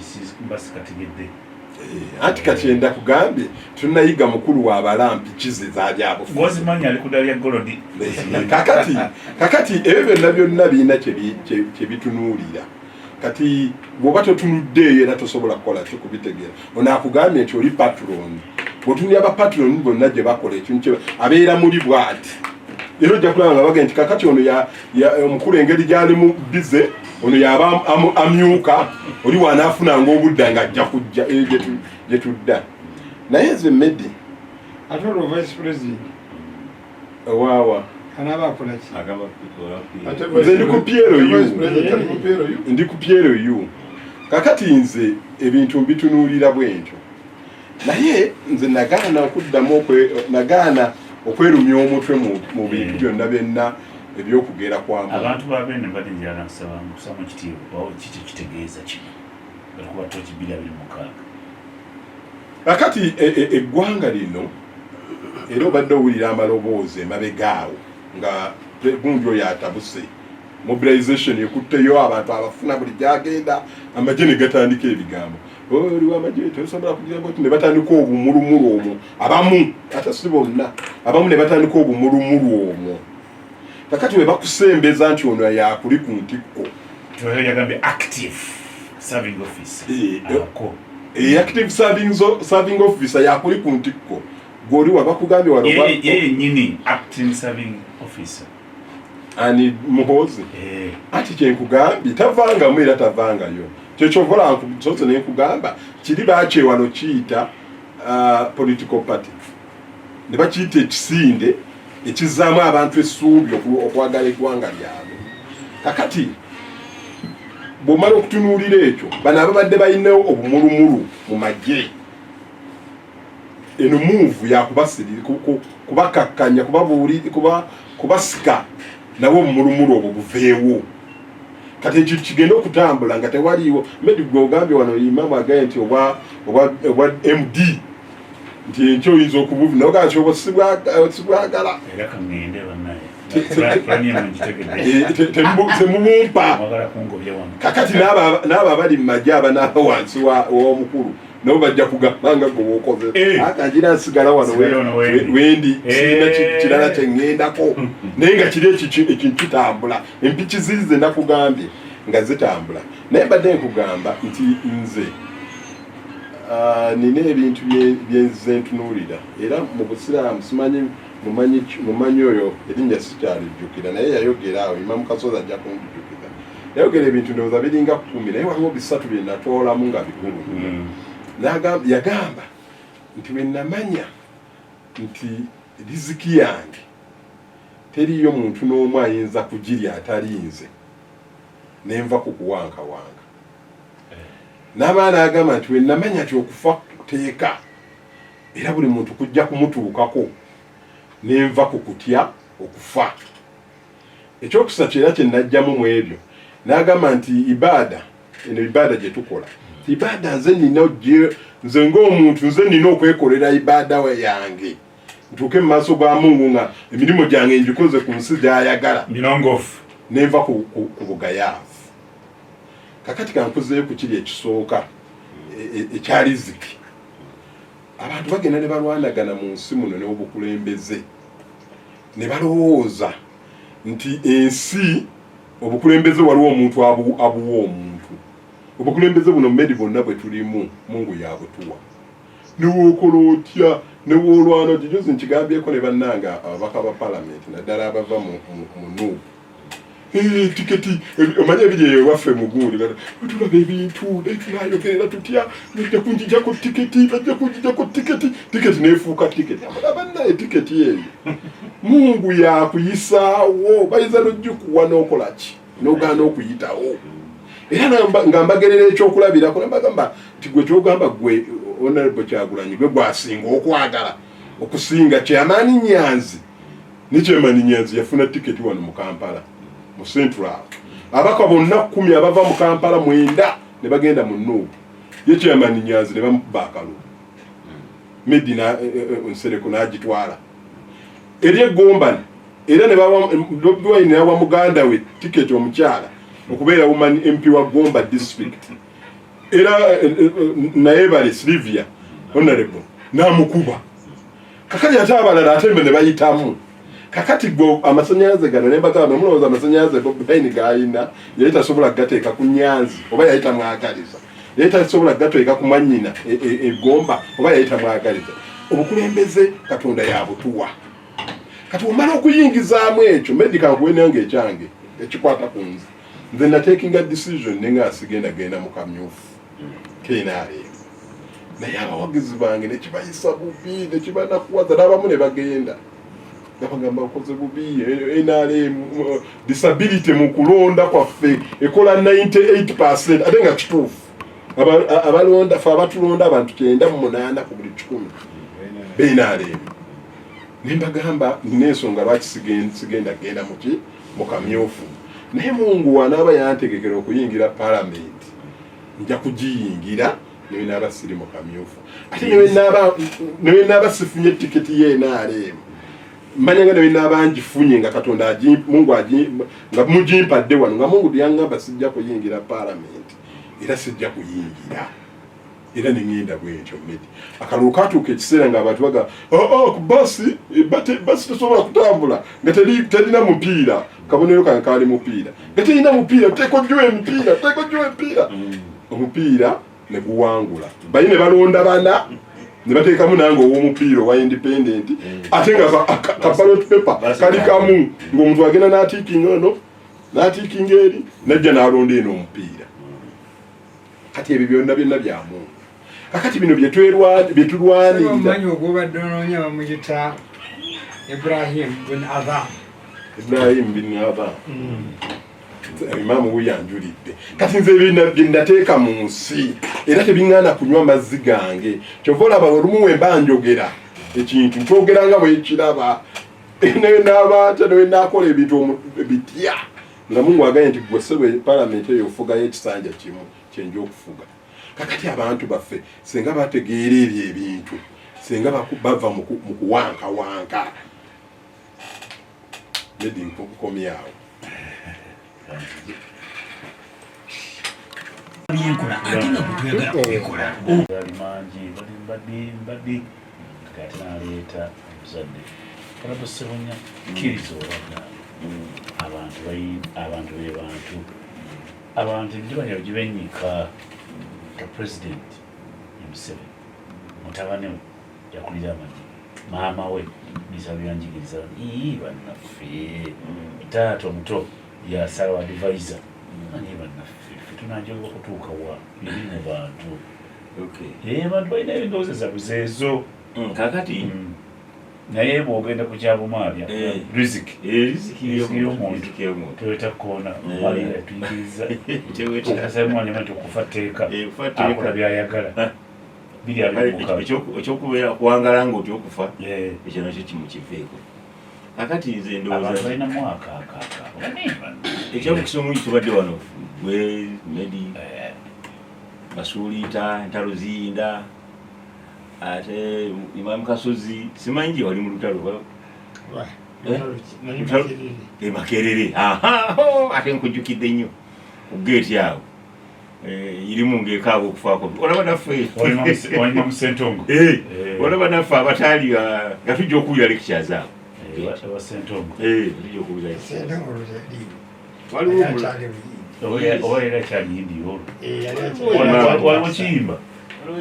basikategedde anti kati enda kugambye tunayiga mukulu wa balampi kize zabyabufuzi wazimanya ali kudalya golodi kakati ebyo byonna birina kyebitunuulira kati bw'oba totunuddeeyo era tosobola kukola kyo kubitegeera ono akugambye nti oli patroni bw'otunulya abapatroni bonna gye bakola ekintu abeera muli bw'ati era ojja kulaba nga bagenda nti kakati ono omukulu engeri gy'alimu bize ono yaba amyuka oli wanaafunanga obudda nga ajja kujja gye tudda naye nze Medi ate olwo vice president waawa anaaba akola ki nze ndi ku PLU kakati nze ebintu mbitunuulira bwentyo naye nze nagaana okwerumya omutwe mu bintu byonna byenna ebyokugera kwamba abantu babene mbadde njagala kusaba ekitiibwa kiki kitegeeza kino balikuba toki 2026 akati eggwanga lino era obadde owulira amaloboozi emabegaawo nga gundi oyo atabuse mobilization ekutteyo abantu abafuna buli gyagenda amagye ne gatandika ebigambo oliwo amagye tosobola kugira nti ne batandika obumulumulu omwo abamu ate si bonna abamu ne batandika obumulumulu omwo kakati we bakusembeza nti ono yakuli ku ntikko yagambye active serving office active serving officer yakuli ku ntikko gwoli wabakugambye wano yeye nyini acting serving officer ani Muhoozi ati kyenkugambye tavangamu era tavangayo kyekyovola nkusoze nenkugamba kiri bakyewano kiyita political party ne bakiyita ekisinde ekizaamu abantu essuubi okwagala eggwanga lyabwe kakati bw'omala okutunuulira ekyo bano ababadde balinawo obumulumulu mu magye eno muuvu yakubasirira kubakakkanya kubasika nabo obumulumulu obwo buveewo kati ekyo kigenda okutambula nga tewaliiwo medi gwe ogambye wano Imam agaye nti obwa MD nti enkyo oyinza okubuvi naye ogaa nti obwo sibwagala temubumpa kakati n'abo abali mu magye abanaaba wansi w'omukulu nabo bajja kugambanga gwe wokoze akangira nsigala wano wendi sirina kirala kyeŋŋendako naye nga kiri ekintu kitambula empiki zize nakugambye nga zitambula naye mbadde nkugamba nti nze nina ebintu byenzize ntunuulira era mu busiraamu simanyi mumanyi oyo erinnya sikyalijjukira naye yayogera awo Imam Kasozi ajja kunjjukira yayogera ebintu ndowooza biringa 10 naye waliwo 3 bye natoolamu nga bikulu yagamba nti we namanya nti riziki yange teriyo muntu n'omu ayinza kugirya atalinze nenva ku kuwankawanga n'abaana agamba nti we namanya nti okufa kuteeka era buli muntu kujja kumutuukako nenva ku kutya okufa ekyokusa kyera kye najjamu mu ebyo n'agamba nti ibaada gye tukola ibaada nze ng'omuntu nze nina okwekolera ibaada we yange ntuuke mu maaso ga Mungu nga emirimu gyange ngikoze ku nsi gy'ayagala minongofu nenva ku bugayaavu kakati kankuzeeyo ku kiri ekisooka ekya riziki abantu bagenda ne balwanagana mu nsi muno n'obukulembeze ne balowooza nti ensi obukulembeze waliwo omuntu abuwa omuntu obukulembeze buno mmedi bonna bwe tulimu Mungu yabutuwa newookola otya newoolwana gijozi nkigambyeko ne bannanga ababaka ba palamenti naddala abava mu Nuubu tiketi omanye ebiri eyo ewaffe mu gundi tulaba ebintu naye tunayogerera tutya bajja kunjijako tiketi neefuuka tiketi abannaye tiketi eyo Mungu yakuyisaawo bayiza nojjukuwa n'okolaki n'ogaana okuyitawo era nga mbagerera ekyokulabirako nembagamba nti gwe kyogamba gwe Honorable Kyagulanyi gwe gwasinga okwagala okusinga Kyamaani Nyanzi ne Kyamaani Nyanzi yafuna tiketi wano mu Kampala mu Central abaka bonna 10 abava mu Kampala 9 ne bagenda mu Nuubu ye Kyamaani Nyanzi ne bamukuba akalulu Medina Nsereko n'agitwala eri egombani era ne bawa wa muganda we tiketi omukyala okubeera woman MP wa Gomba district era naye bali Silvia Honorable namukuba kakati ate abalala atembe ne bayitamu kakati go amasanyalaze gano ne bagamba mulowooza amasanyalaze Bobi gayina yali tasobola gateeka ku Nyanzi oba yali tamwagaliza yali tasobola gateeka ku Manyina Gomba oba yali tamwagaliza obukulembeze Katonda yabutuwa kati omala okuyingizaamu ekyo medical kuwenange ekyange ekikwata ku nze natekinga decision nenga asigenda mu kamyufu kenaale naye abawagizi bange nekibayisa bubi nekibanakuwaza n'abamu ne bagenda nabagamba okoze bubi NRM disability mu kulonda kwaffe ekola 98% ate nga kituufu abalonda fe abatulonda abantu 98 ku buli 100 benarem nembagamba n'ensonga lwaki sigenda mu kamyufu naye Mungu wanaaba yantegekera okuyingira palamenti nja kugiyingira newe naaba siri mu kamyufu ate newe naaba sifunye tiketi ye NRM manya nga newe naaba ngifunye nga Katonda Mungu nga mugimpadde wano nga Mungu yangamba sijja kuyingira parliament era sijja kuyingira era ningenda bwentyo mmedi akalulu katuuka ekiseera nga abantu baga ku basi tesobola kutambula nga terina mupiira kabonero kange kaali mupiira nga terina mupiira tekojjwa emipiira omupiira ne guwangula bayi ne balonda bana ne bateekamu nange ow'omupiira owa independent ate nga ballot paper kali kamu ng'omuntu agenda n'atiikinga ono n'atiikinga eri najja n'alonda eno omupiira kati ebyo byonna bya Mungu kakati bino byetulwanirira omanyi ogwobadde onoonya bamuyita Ibrahim bin Adham Imam yanjulidde kati nze byendateeka mu nsi era tebiŋŋaana kunywa mazzi gange kyova olaba olumu we mba njogera ekintu nkyogera nga bwekiraba newe n'abaatya newe naakola ebintu bitya nga Mungu agambye nti gwe ssebo palamenti eyo ofugayo ekisanja kimu kyenja okufuga kakati abantu baffe senga bategeera ebyo ebintu senga bava mu kuwankawanka nedi nkukomyawo byenkola ate nga kutuyagala kubikola mbadde kati naleeta omuzadde kalabusebunya kkiriza olwadda abantu be bantu abantu ndibanya gibenyika ka president Museveni mutabane we yakulira amagi maama we bisabyanjigiriza bannaffe taata omuto yasalawo advisor naye bannaffe tunajogera okutuuka wa biri mu bantu bantu balina ebindowooza zaabwe zeezo kakati naye bwogenda ku kyabumaabya riziki y'omuntu toyota koona malira tuyigiriza asaimwanyama nti okufa tteeka akola byayagala ekyokubeera kuwangala nga otya okufa ekyo nakyo kimukiveeko kakati nze ndowooza balina mwaka ekyamukisa omungi tubadde wano gwe medi basuuliita entalo ziyinda ate Imam Kasozi simanyi gye wali mu lutalo Makerere ate nkujjukidde nnyo kugeeti awo irimu ng'ekaaba okufaako olaba naffe walina musentongo olaba naffe abataali nga tujja okuwulira lectures awo abasentongo tujja okuwulira oba era kyaliyindi olwo waliwo kiyimba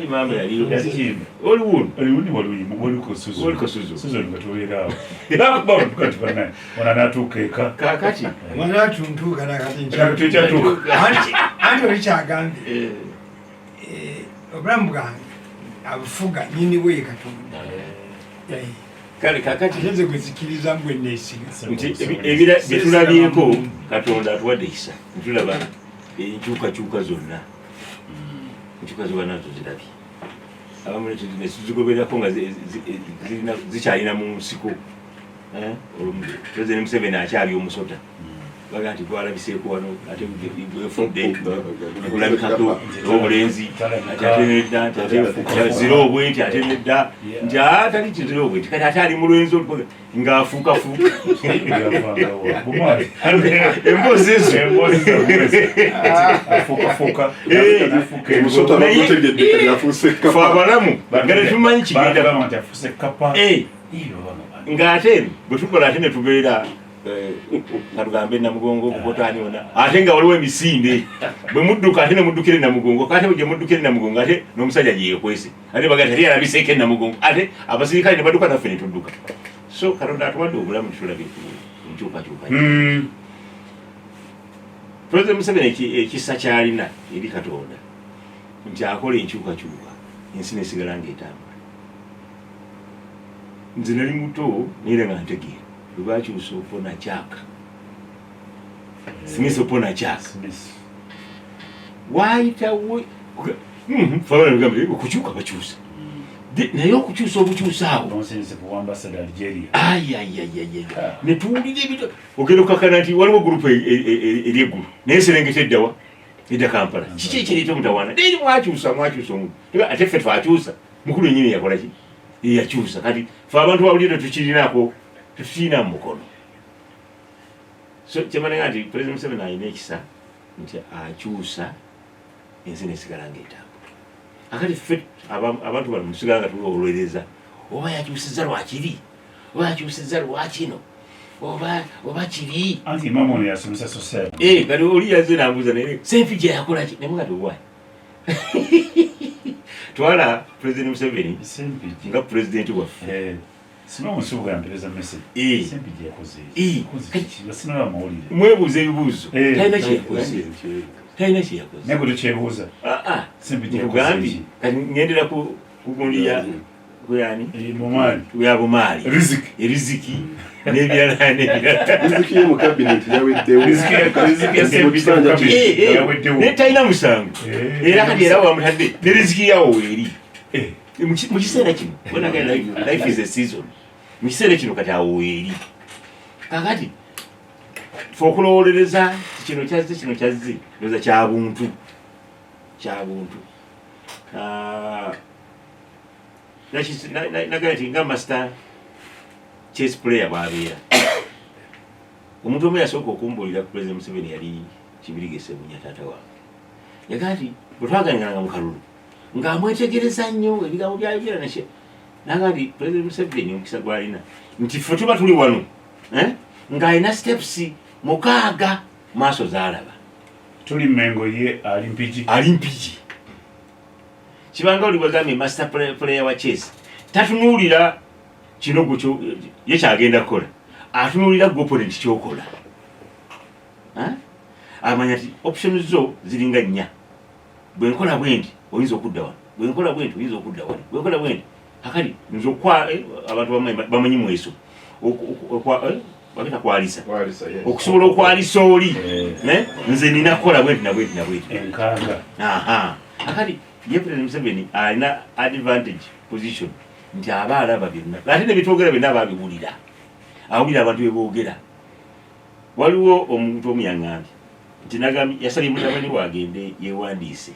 Imam yakiyimba oliwundi waluyimba nga tubeeraawo nakubakati banaye ona natuuka eka kakati wanatuntuuka nakati tekyatuuka anti oli kyagambye obulamu bwange abufuga nyini we Katonda kale kakati nze gwezikiriza mbwe neesiga nti ebira byetulabyeko Katonda atuwadde ekisa ntulaba enkyukakyuka zonna enkyuka zoba nazo zirabye abamu netuzigobererako nga zikyalina mu nsiko President Museveni akyali omusota baga nti gwalabiseeko wano ate gwefudde kulabikako obulenzi ate nedda zira obwenti ate nedda nti atali kizira obwenti kati ate ali mu lwenzi ng'afuukafuuka emboozi ezo fe abalamu nga tetumanyi kigenda ng'ate bwe tukola ate ne tubeera katugambe namugongo okukotanyona ate nga waliwo emisinde bwe mudduka ate nemuddukire namugongo ate bwe muddukire namugongo ate n'omusajja gyeyekwese ate baga tali alabiseeko namugongo ate abasirikale ne badduka naffe ne tudduka so Katonda atuwadde obulamu tutulabye enkyukakyuka President Museveni ekisa kyalina eri Katonda nti akola enkyukakyuka ensi nesigala ng'etambula nze nali muto naye nga ntegeera lwakyusa opona kyaka Smith opona kyaka waayitawo okukyuka bakyusa naye okukyusa obukyusaawo netuwulira ebito ogenda okakana nti waliwo gurupu eryeggulu naye serengeta eddawa ida Kampala kiki ekireta omutawaana naye mwakyusa ate ffe twakyusa mukulu nyini yakola ki yakyusa kati fe abantu bawulire tukirinaako tetukirina mu mukono so kyemanaga nti President Museveni alina ekisa nti akyusa ensi nesigala ngaetambula akati ffe abantu bano musigala nga tuolwereza oba yakyusiza lwakiri oba yakyusiza lwakino oba kiri anti mama ono yasomesa social kati oli yazze nambuuza naye Sempijja yakola ki naye kati owayi twala President Museveni nga president waffe sino musubu yampeleza message Sempijja yakoze basinola mawulire mwebuuza ebibuuzo talina kyeyakoze naye bwe tukyebuuza Sempijja yakoze kati ngendera kugundi kuyani ya bumaali riziki n'ebirala riziki yo mu cabinet yaweddewo naye talina musango era kati era wamutadde ne riziki yawo weeri mu kiseera kino life is a season mu kiseera kino kati awo weeri kakati fe okulowolereza kino kyazze loza kyabuntu nagala nti nga master chess player bwabeera omuntu omu yasooka okumbuulira ku President Museveni yali Kibirigese Bunya taata wange yagaa nti bwe twaganyanga mu kalulu ng'amwetegereza nnyo ebigambo byayogera nashe nagaa nti President Museveni omukisa gwalina nti ffe tuba tuli wano ng'alina steps 6 maaso zaalaba tuli Mengo ye ali mpigi kibanga oli bwegambye master player wa chess tatunuulira kinogo ye kyagenda kukola atunuulira opponent kyokola amanya ti options zo ziringa 4 bwe nkola bwendi oyinza okudda wano bwe nkola bwendi oyinza okudda wano bwe nkola bwendi akali nze abantu bamanyi mweso bagenda kwalisa okusobola okwalisa oli nze nina kukola bwendi nabwendi enkanga akali ye President Museveni alina advantage position nti aba alaba byonna ate ne bitwogera byonna ababiwulira awulira abantu beboogera waliwo omuntu omuyaŋŋambye nti nagambye yasabye mutabani wagende yewandiise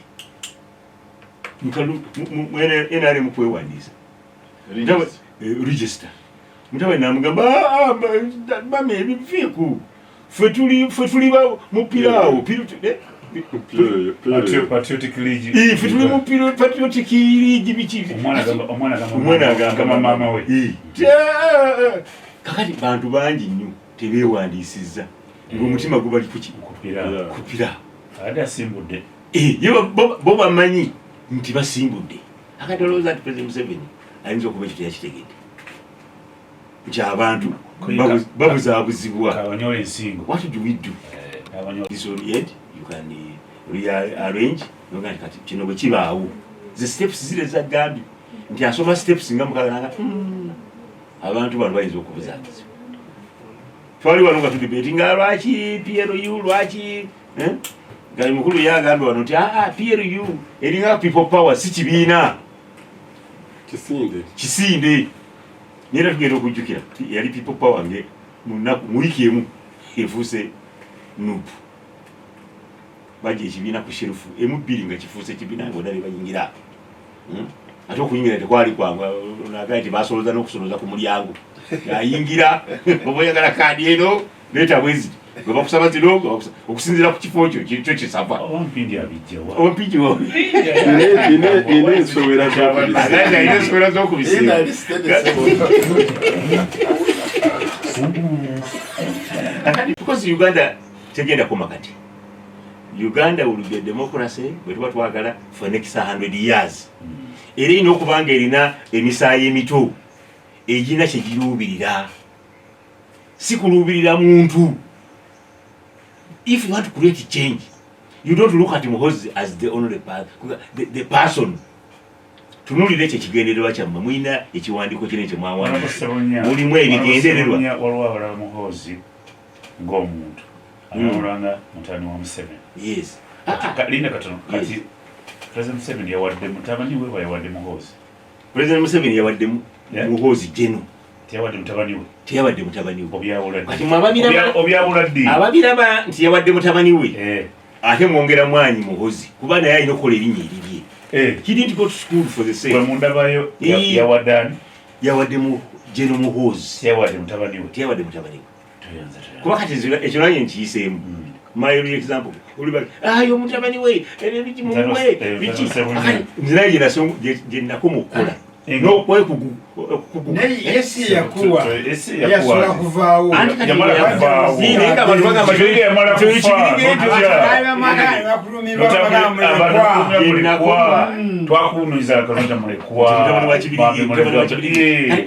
enali mu kwewandiisa register mutabani namugamba mama ebiviiku ffe tuli mupiraawo patriotic league fituli mu patriotic league biki omwana agamba mama we kakati bantu bangi nnyo tebeewandiisizza ng'omutima gubali kupira ate asimbudde bo bamanyi nti basimbudde akati olowooza nti President Museveni ayinza okuba ekyo teyakitegedde nti abantu babuzaabuzibwa kabanyola ensingo what do we do disorient you can rearrange noga nti kati kino bwe kibaawo ze steps zile zagambye nti asoma steps nga mukaga abantu bano bayinza okubuzaabuzibwa twali wano nga tudibeti nga lwaki PLU lwaki ngali mukulu yagambye wano nti PLU eringa people power si kibiina kisinde nera tugenda okujjukira yali people power nge mu wiiki emu efuuse nupu bajja ekibiina ku sherufu emu bbiri nga kifuuse ekibiina ngaonabe bayingira ate okuyingira tekwali kwangu nagaye tebasoloza n'okusoloza ku mulyango ayingira oba oyagala kaadi eno leeta bwezi gwe bakusaba zino okusinziira ku kifo kyo kyo kisava owampindi abijjawa owampindi ina ensowera z'okubisiba because Uganda tegenda koma kati Uganda will be a democracy bwe tuba twagala for next 100 years era ina okubanga erina emisaayi emito egina kyegiruubirira si kuluubirira muntu. If you want to create change, you don't look at Muhoozi as the only the person. Tunulira ekyo ekigendererwa kyammwe mulina ekiwandiiko kino kyemwawana mulimu ebigendererwa waliwo abalaba Muhoozi ng'omuntu alawulanga mutani wa Museveni. Yes. Linda katono kati President Museveni yawadde mutabani we wa yawadde Muhoozi. President Museveni yawadde Muhoozi jeno. Tiyawadde mutabani we. Tiyawadde mutabani we. Obyawuladde. Kati mwababiraba obyawuladde. Ababiraba nti yawadde mutabani we. ate mwongera mwanyi Muhoozi kuba naye alina okukola erinnya eribye. He didn't go to school for the same. Mundabayo yawadani yawadde mu Gen Muhoozi yawadde mutabani we. Yawadde mutabani we. Kuba kati ekyo nange nkiyiseemu. My example. Yo mutabani we ebiki muwe biki nziraje naso je nakumukula. No kwe naye esi yakuwa yasola kuvaawo yamala kuvaawo ninga abantu bagamba yamala kuvaawo twakunuiza kalonda mulekuwa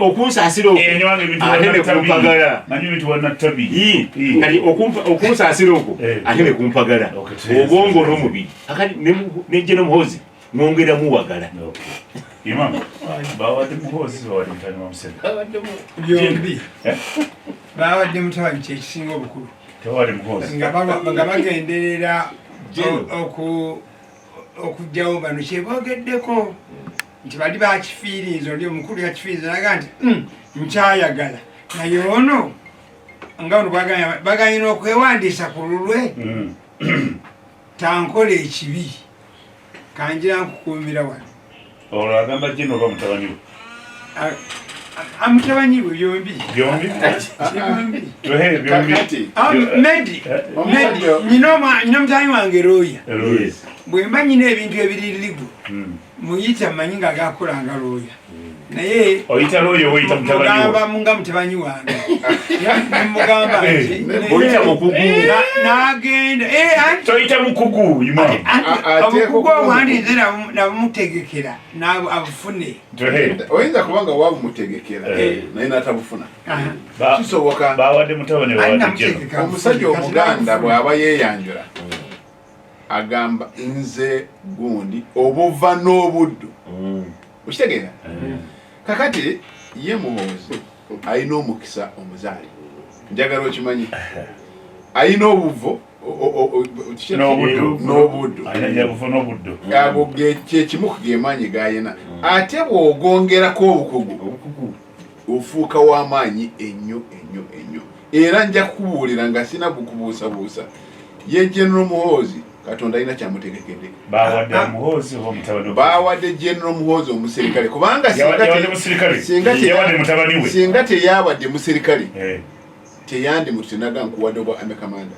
okunsaasira okumpagala nanyo bintu wanatabi kati okunsaasira okwo ate ne kumpagala obwongo n'omubiri akati ne Gen Muhoozi mwongera muwagala. Imam, bawadde Muhoozi bawadde mutani wa Museveni. Byombi. Bawadde mutabani kyekisinga obukulu. Tebawadde Muhoozi. Nga bagenderera okugyawo bano kyeboogeddeko nti bali bakifiiriza oli omukulu yakifiiriza naga nti nkyayagala naye ono nga ono baganyina okwewandiisa ku lulwe tankola ekibi kanjira nkukuumira wano. Olwo agamba Gen oba mutabani we. Mutabani we byombi. Byombi? Tuhe byombi. Medi. Nyina mutabani wange Looya. Bwe mba nyina ebintu ebiririgu muyita mmanyi nga agakolanga Looya. Naye oyita Looya oyita mutabani we. Mugamba nga mutabani wange. Mugamba nti oyita mukugu. N'agenda. Toyita mukugu Imam. Omukugu omwandize namutegekera n'abufune. Oyinza kubanga waabumutegekera naye n'atabufuna. Kisoboka. Bawadde mutabani we bawadde Gen. Omusajja Omuganda bw'aba yeeyanjula agamba nze gundi obuva n'obuddu. Okitegeera? Kakati ye Muhoozi alina omukisa omuzaali. Njagala okimanyi. Alina obuvo n'obuddu. Abo kyekimu geemaanyi gayina. Ate bw'ogongerako obukugu ofuuka w'amaanyi ennyo. Era nja kukubuulira nga sina kukubuusabuusa. Ye Gen Muhoozi Katonda alina kyamutegekedde. Bawadde Muhoozi oba mutabani we. Bawadde Gen Muhoozi omuserikale kubanga singa teyawadde muserikale teyandi mutunaga nkuwadde obwa kkomanda.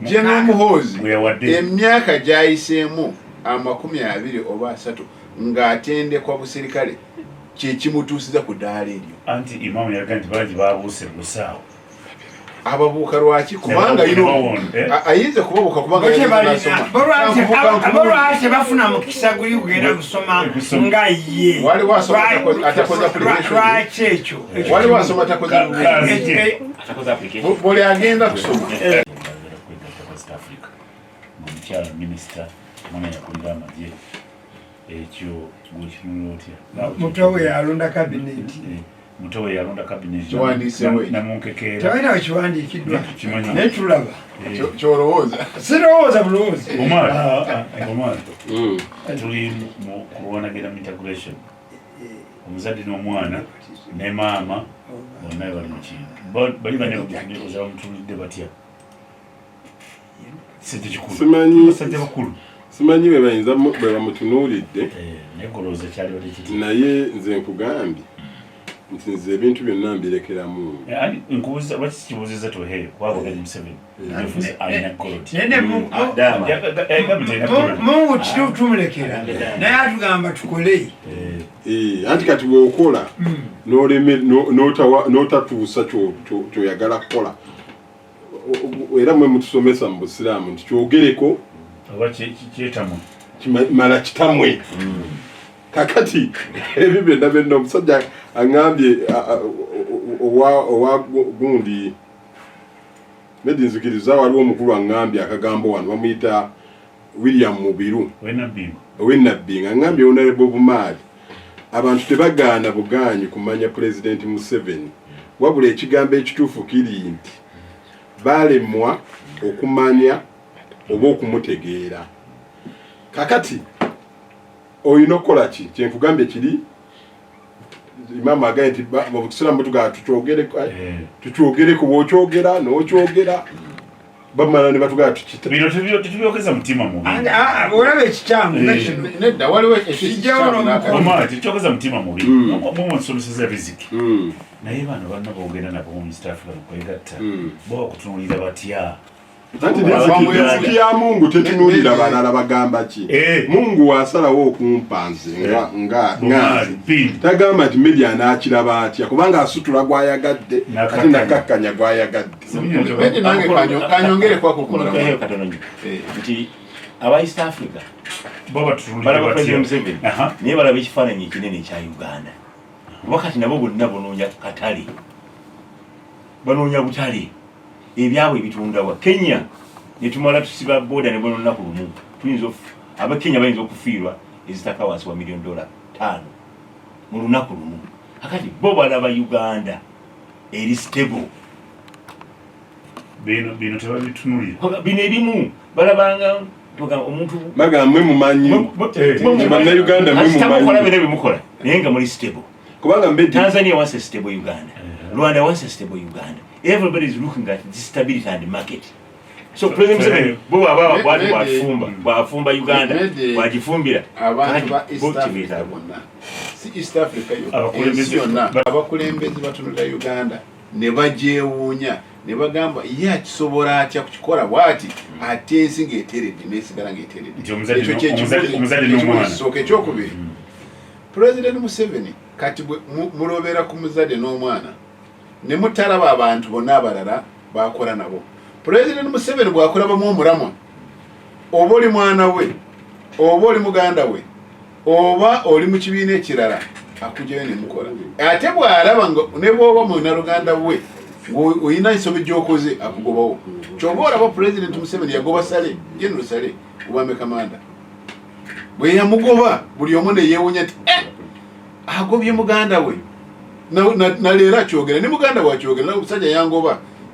Gen Muhoozi emyaka gyayiseemu 20 oba 30 ng'atendekwa buserikale kyekimutuusiza ku ddaala eryo. Anti Imam yalaga nti bangi babuuse busaawo. Ababuuka lwaki kubanga ayinza kubabuuka kubanga bolwaki bafuna mukisa guli kugenda kusoma nga ye wali wasoma atakoza lwaki ekyo wali wasoma atakoza buli agenda kusoma omukyala minisita mwana yakulira amagye ekyo gwekinula otya mutowe yalonda kabineti mutowe yalonda kabineti namunkekeera tawina wekiwandiikiddwa naye tulaba kyolowooza sirowooza bulowoozi omwana tuli mu kulwanagera mu integration omuzadde n'omwana ne maama bonna bali mu kintu bali bane ozaba mutulidde batya sente kikulu sente bakulu simanyi bwe bayinza bwe bamutunuulidde negolooza kyali bali kiti naye nze nkugambye nti nze ebintu byonna mbirekeramu nkubuuza lwaki kibuuziza toheyo waboganya Museveni efuze alina goloti mungu kitumulekera naye atugamba tukole anti kati bw'okola n'otatuusa kyoyagala kukola era mwe mutusomesa mu busiraamu nti kyogereko oba kyetamwe mala kitamwe kakati ebyo byonna byonna omusajja aŋŋambye owa gundi medi nzikiriza waliwo omukulu aŋŋambye akagambo wano bamuyita William Mubiru ow'ennabbinga aŋŋambye Honorable Bumaali abantu tebagaana bugaanyi kumanya Pulezidenti Museveni wabula ekigambo ekituufu kiri nti baalemwa okumanya oba okumutegeera kakati oyina okukola ki kyenkugambye kiri Imam agaye nti mu busiraamu tugaa tukyogere bw'okyogera n'okyogera bamala ne batugaa tukita bino tetubyokeza mutima mubi olaba ekikyamu nedda waliwo tetukyokeza mutima mubi mumusomeseza riziki naye bano banna bogenda nabo mu East Africa nokwegatta bo bakutunuulira batya anti riziki ya Mungu tetunuulira balala bagamba ki Mungu wasalawo okumpa nze nga tagamba nti media anaakiraba atya kubanga asutula gwayagadde ate nakkakkanya gwayagadde nange kanyongere kwakukumulamu nti aba East Africa bo batunuulira balaba batya President Museveni naye balaba ekifaananyi ekinene ekya Uganda wakati nabo bonna banoonya katale banoonya butale ebyabwe ebitundawa Kenya netumala tusiba boda ne bono lunaku lumu tuyinza abakenya bayinza okufiirwa ezitaka wansi wa $1 million 5 mu lunaku lumu akati bo balaba Uganda eri stable bino tebabitunulira bino ebimu balabanga omuntu bagambwe mumanyi bannayuganda mwe mumanyi bimukola naye nga muli stable kubanga mbeddi Tanzania wants a stable Uganda Rwanda wants a stable Uganda everybody is looking at this stability and market so President Museveni bo aba bwafumba Uganda bwagifumbira abantu ba East Africa bonna si East Africa yonna abakulembeze batunula Uganda ne bagyewuunya ne bagamba ye akisobola atya kukikola bwati ate ensi ng'eteredde n'esigala ng'eteredde ekyo kyekisooka ekyokubiri President Museveni kati mulobera ku muzadde n'omwana ne mutalaba abantu bonna abalala bakola nabo President Museveni bw'akolabamu omulamwa oba oli mwana we oba oli muganda we oba oli mu kibiina ekirala akugyayo ne mukola ate bw'alaba ne bw'oba munnaluganda we oyina ensobi gy'okoze akugobawo ky'oba olaba President Museveni yagoba Sale General Sale Obame Kamanda bwe yamugoba buli omu ne yeewuunya nti agobye muganda we na leero akyogera ne muganda we akyogera n'omusajja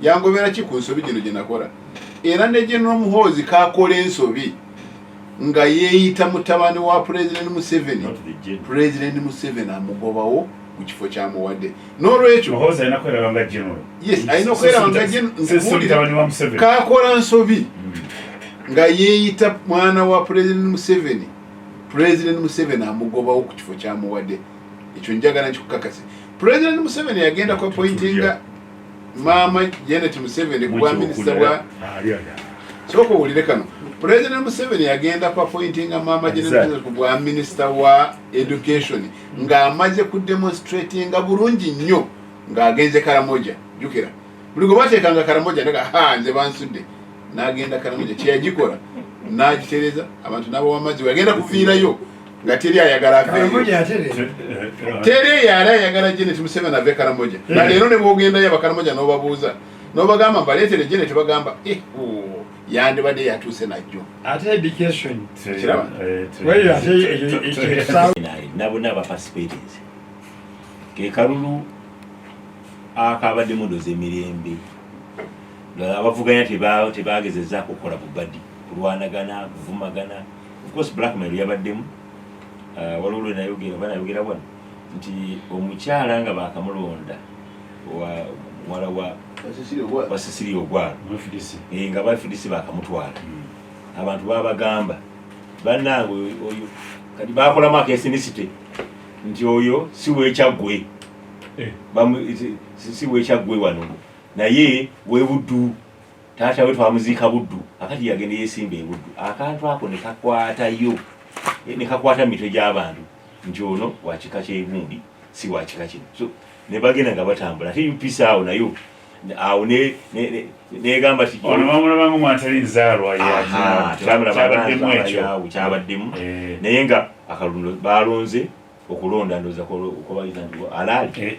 yangobera ki ku nsobi gino gye nakola era ne Gen Muhoozi kaakola ensobi nga yeeyita mutabani wa President Museveni President Museveni amugobawo ku kifo kyamuwadde n'olwekyo yes alina okweraba nga kaakola nsobi nga yeeyita mwana wa President Museveni amugobawo ku kifo kyamuwadde ekyo njagala nkikukakase President Museveni yagenda ku appointinga Mama Janet Museveni kuba minisita wa soko ulire kano President Museveni yagenda ku appointinga Mama Janet Museveni kuba minisita wa education nga amaze ku demonstratinga bulungi nnyo nga agenze Karamoja jukira buli gwe bateekanga Karamoja ndaga nze bansudde n'agenda Karamoja kyeyagikola n'agitereza abantu nabo wamazi yagenda kufiirayo nga teri ayagala teri ayagala Janet Museveni ave Karamoja na leero ne bwogenda yaba Karamoja n'obabuuza n'obagamba mbaleetere Janet bagamba yandibadde yatuuse najjo ate education kiraba nabo n'abaparticipators ke kalulu akabadde mudoza emirembe abavuganya tebagezezza kukola bubadi kulwanagana kuvumagana of course blackmail yabaddemu waliwo banayogera wano nti omukyala nga bakamulonda muwala wa Sisiri Ogwalo nga bafidisi bakamutwala abantu babagamba bannange oyo kati bakolamu akesinisite nti oyo si weekyaggwe si weekyaggwe wano naye webuddu taata we twamuziika buddu akati yagenda yesimba ebuddu akantu ako nekakwatayo nekakwata mitwe gy'abantu nti ono wakika kyegundi si wakika kino so ne bagenda nga batambula ate UPC awo nayo awo negamba ti onomamulabangu mwatali nzaalwa kyabaddemu naye nga akalundu balonze okulonda ndoza okubayiza nti alaali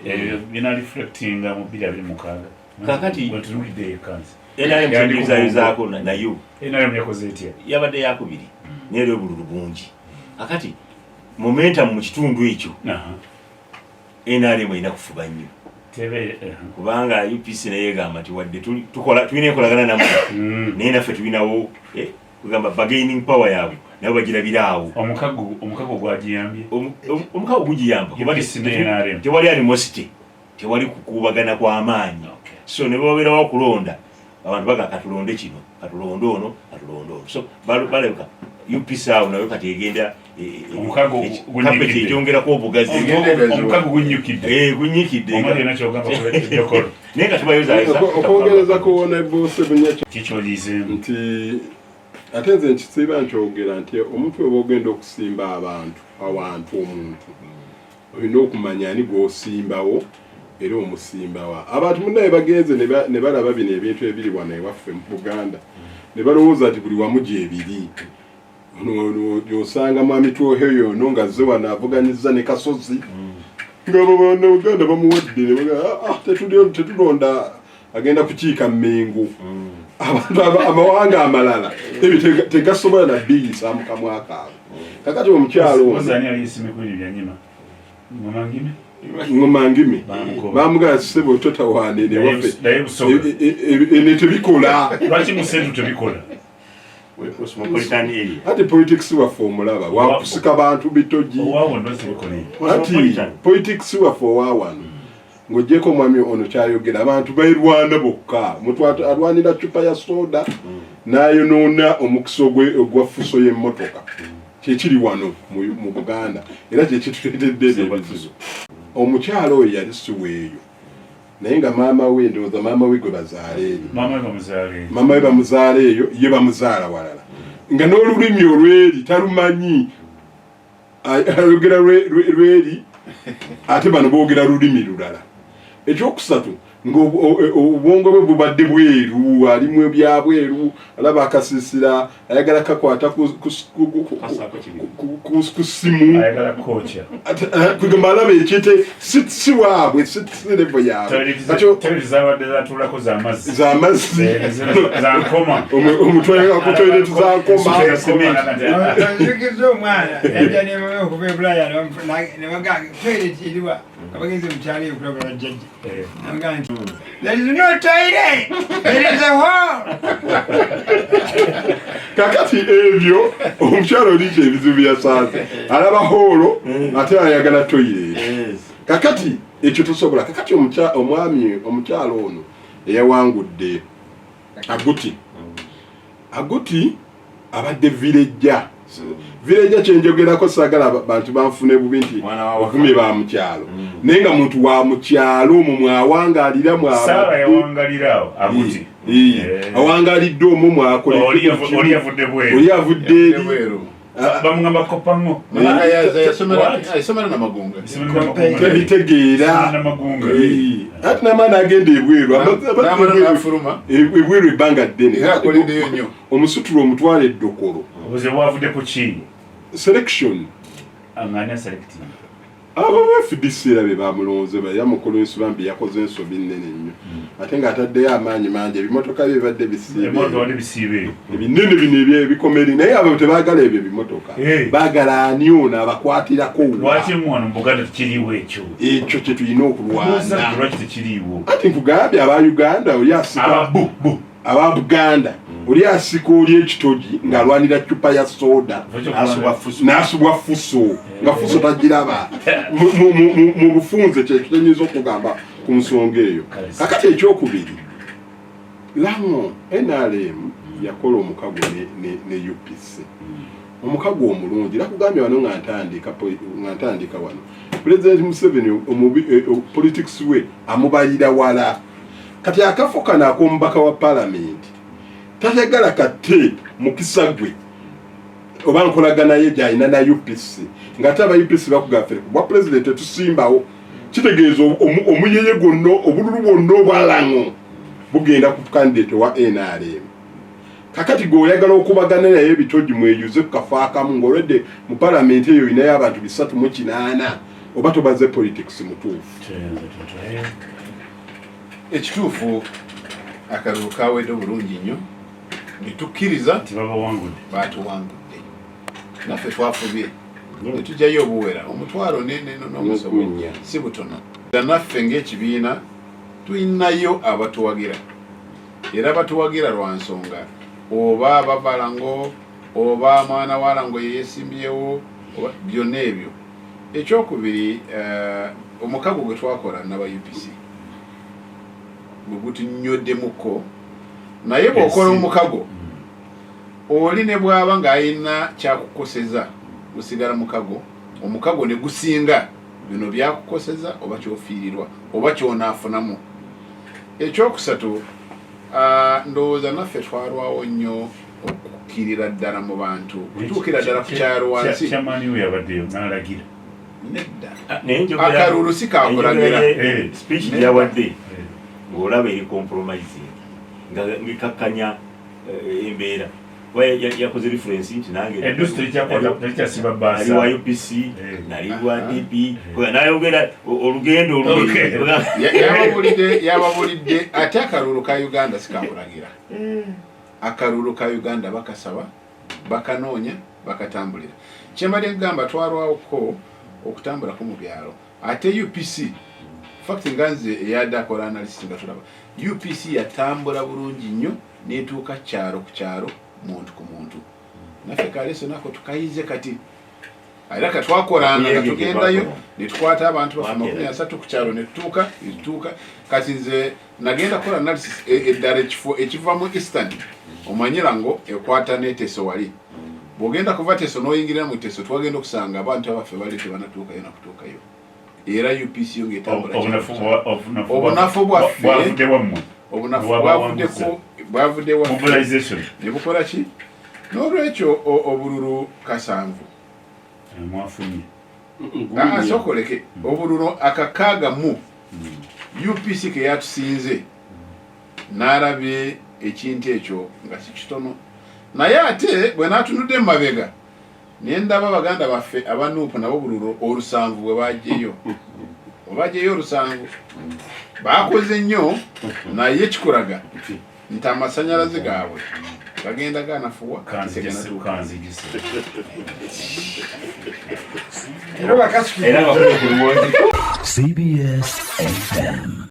bina reflectinga mu 2026 kakati wetunulidde ekansi NRM nayo NRM yakoze etya yabadde yakubiri neero obululu bungi akati momentum mu kitundu ekyo NRM erina kufuba nnyo kubanga UPC naye egamba nti wadde tulina enkolagana namwe naye naffe tulinawo kugamba bargaining power yaabwe nabo bagirabira awo omukago gwagiyambye omukago gugiyamba tewali animosity tewali kukuubagana kw'amaanyi so ne babeerawo okulonda abantu baga katulonde kino katulonde ono so baleka UPSA nayo kati egenda omukago gunyikidde egyongera ko obugazi omukago gunyikidde gunyikidde omali na kyogamba ko ekokolo nenga tubayoza okwongereza kuwona bose bunya kikyolize nti ate nze nkisiiba nkyogera nti omuntu oba ogenda okusimba awantu omuntu olina okumanya ani gw'osimbawo era omusimbawa abantu munaye bagenze ne balaba bino ebintu ebiri wano ewaffe mu Buganda ne balowooza nti buli wamu gyebiri osanga mwami Twoheyo ono nga zze wano avuganyiza ne Kasozi nga Buganda bamuwadde ne baga tetulonda agenda kukiika Mmengo abantu amawanga amalala ebyo tegasobola na biyisa mu kamwa kaabwe kakati omukyalo ozani ali isimekuli byanyima ngomangime bamugaa sebo totawane ne waffe ene tebikola lwaki musentu tebikola ati politics waffe omulaba wakusika bantu bitogi ati politics waffe owawano ng'ogyeko mwami ono kyayogera abantu bairwana bokka omuntu alwanira cupa ya soda n'ayonoona omukisa ogwaffuso y'emmotoka kyekiri wano mu Buganda era kyekituleetedde ebizibu omukyalo oyo yali siweeyo naye nga maama we ndowooza maama we gwe bazaala eyo maama we bamuzaala eyo ye bamuzaala walala nga n'olulimi olweri talumanyi ayogera lweri ate bano boogera lulimi lulala ekyokusatu ng'obwongo bwe bubadde bweru alimu ebyabweru alaba akasiisira ayagala kakwata ku ssimu kugamba alaba ekyete si waabwe sirevo yaabwe z'amazzi omutwe akutoiretu zankoma nzikiza omwana yajja nemama okuva e Bulaya nebaga toilet eriwa kabagenze mukyalo eyo kulabula jjajja namugaa nti there is no toilet there is a hole kakati ebyo omukyalo olikyo ebizibu byasanze alaba hoolo ate ayagala toilet kakati ekyo tosobola kakati omwami omukyalo ono eyawangudde aguti abadde vileja kyenjogerako sagala bantu banfune bubi nti okumi ba mukyalo naye nga muntu wa mukyalo omwo mwawangalira awangalidde omwo mwakololi avudde eri bamugamba kopango tebitegeera ati namaani agenda ebweru ebbanga ddene omusutula omutwala eddokolo bwavudde ku ki selection anganya selecting abo FDC be bamulonze yamukulu ensubambi yakoze ensobi nnene nnyo ate ng'ataddeyo amaanyi mangi ebimotoka bye bibadde bisiibe ebinene bino ebikomeri naye abo tebaagala ebyo ebimotoka baagala ani ono abakwatirako lwaki mwana mu Buganda tekiriiwo ekyo kye tulina okulwana lwaki tekiriiwo ati nkugambye aba Uganda oli asika aba Buganda oli asika oli ekitogi ng'alwanira cupa ya soda n'asubwa fuso nga fuso tagiraba mu bufunze kyekitenyinza okugamba ku nsonga eyo kakati ekyokubiri Lamu NRM yakola omukago ne UPC omukago omulungi nakugambye wano nga ntandika wano President Museveni politics we amubalira wala kati akafo kano ak'omubaka wa Parliament tayagala kate mukisa gwe oba nkolagana ye gy'alina na UPC ng'ate aba UPC bakugafere kubwa president tusimbawo kitegeeza omuyeye gwonna obululu bwonna obwalango bugenda ku candidate wa NRM kakati gweoyagala okubagana naye ebitogi mweyuze ku kafo akamu ng'olwedde mu Parliament eyo inayo abantu 308 oba tobaze politics mutuufu ekituufu akalulu kawedde bulungi nnyo nitukkiriza batuwangudde naffe twafubye netujjayo obuwera omutwalo n'omusomo si butono naffe ng'ekibiina tulinayo abatuwagira era batuwagira lwa nsonga oba babalango oba mwana walango yeyeesimbyewo byonna ebyo ekyokubiri omukago gwe twakola n'aba UPC bwe gutunnyoddemukko naye bw'okola omukago oli ne bw'aba ng'ayina kyakukoseza gusigala mukago omukago ne gusinga bino byakukoseza oba kyofiirirwa oba kyonaafunamu. Ekyokusatu ndowooza naffe twalwawo nnyo okukkirira ddala mu bantu kutuukira ddala ku kyalo wansi kyamaaniwe yabaddeyo n'alagira nedda akalulu si kakulagira speech yawadde ng'olaba eri compromising nga ngikakkanya embeera yakoze reference nti nange ali wa UPC nali wa DP nayogera olugendo yababulidde ate akalulu ka Uganda sikakulagira. Akalulu ka Uganda bakasaba bakanoonya bakatambulira. Kyembadde ngamba twalwawoko okutambulako mu byalo ate UPC fact nganze eyadakola analysis nga tulaba UPC yatambula bulungi nnyo netuuka kyalo ku kyalo muntu ku muntu. Naffe kaleso nako tukayize kati era katwakolanga nga tugendayo netukwata abantu bafa 30 ku kyalo netutuuka kati nze nagenda kola analysis eddala ekifo ekiva mu Eastern omanyira ngo ekwata neteso wali bwogenda kuva teso n'oyingirira mu teso twagenda okusanga abantu abaffe bali tebanatuukayo nakutuukayo era UPC yo ng'etambula obunafu bwaffe bwavudde waffe ne bukola ki n'olwekyo obululu kasanvu mwafunye sokoleke obululu akakaaga mu UPC ke yatusinze n'alabye ekintu ekyo nga si kitono naye ate bwe naatunudde mu mabega ne ndaba baganda baffe abanuupu nabo bululu olusanvu bwe bajeyo olusanvu bakoze nnyo naye kikulaga nti amasanyalaze gaabwe gagenda ganafuwa era bakasukira CBS FM.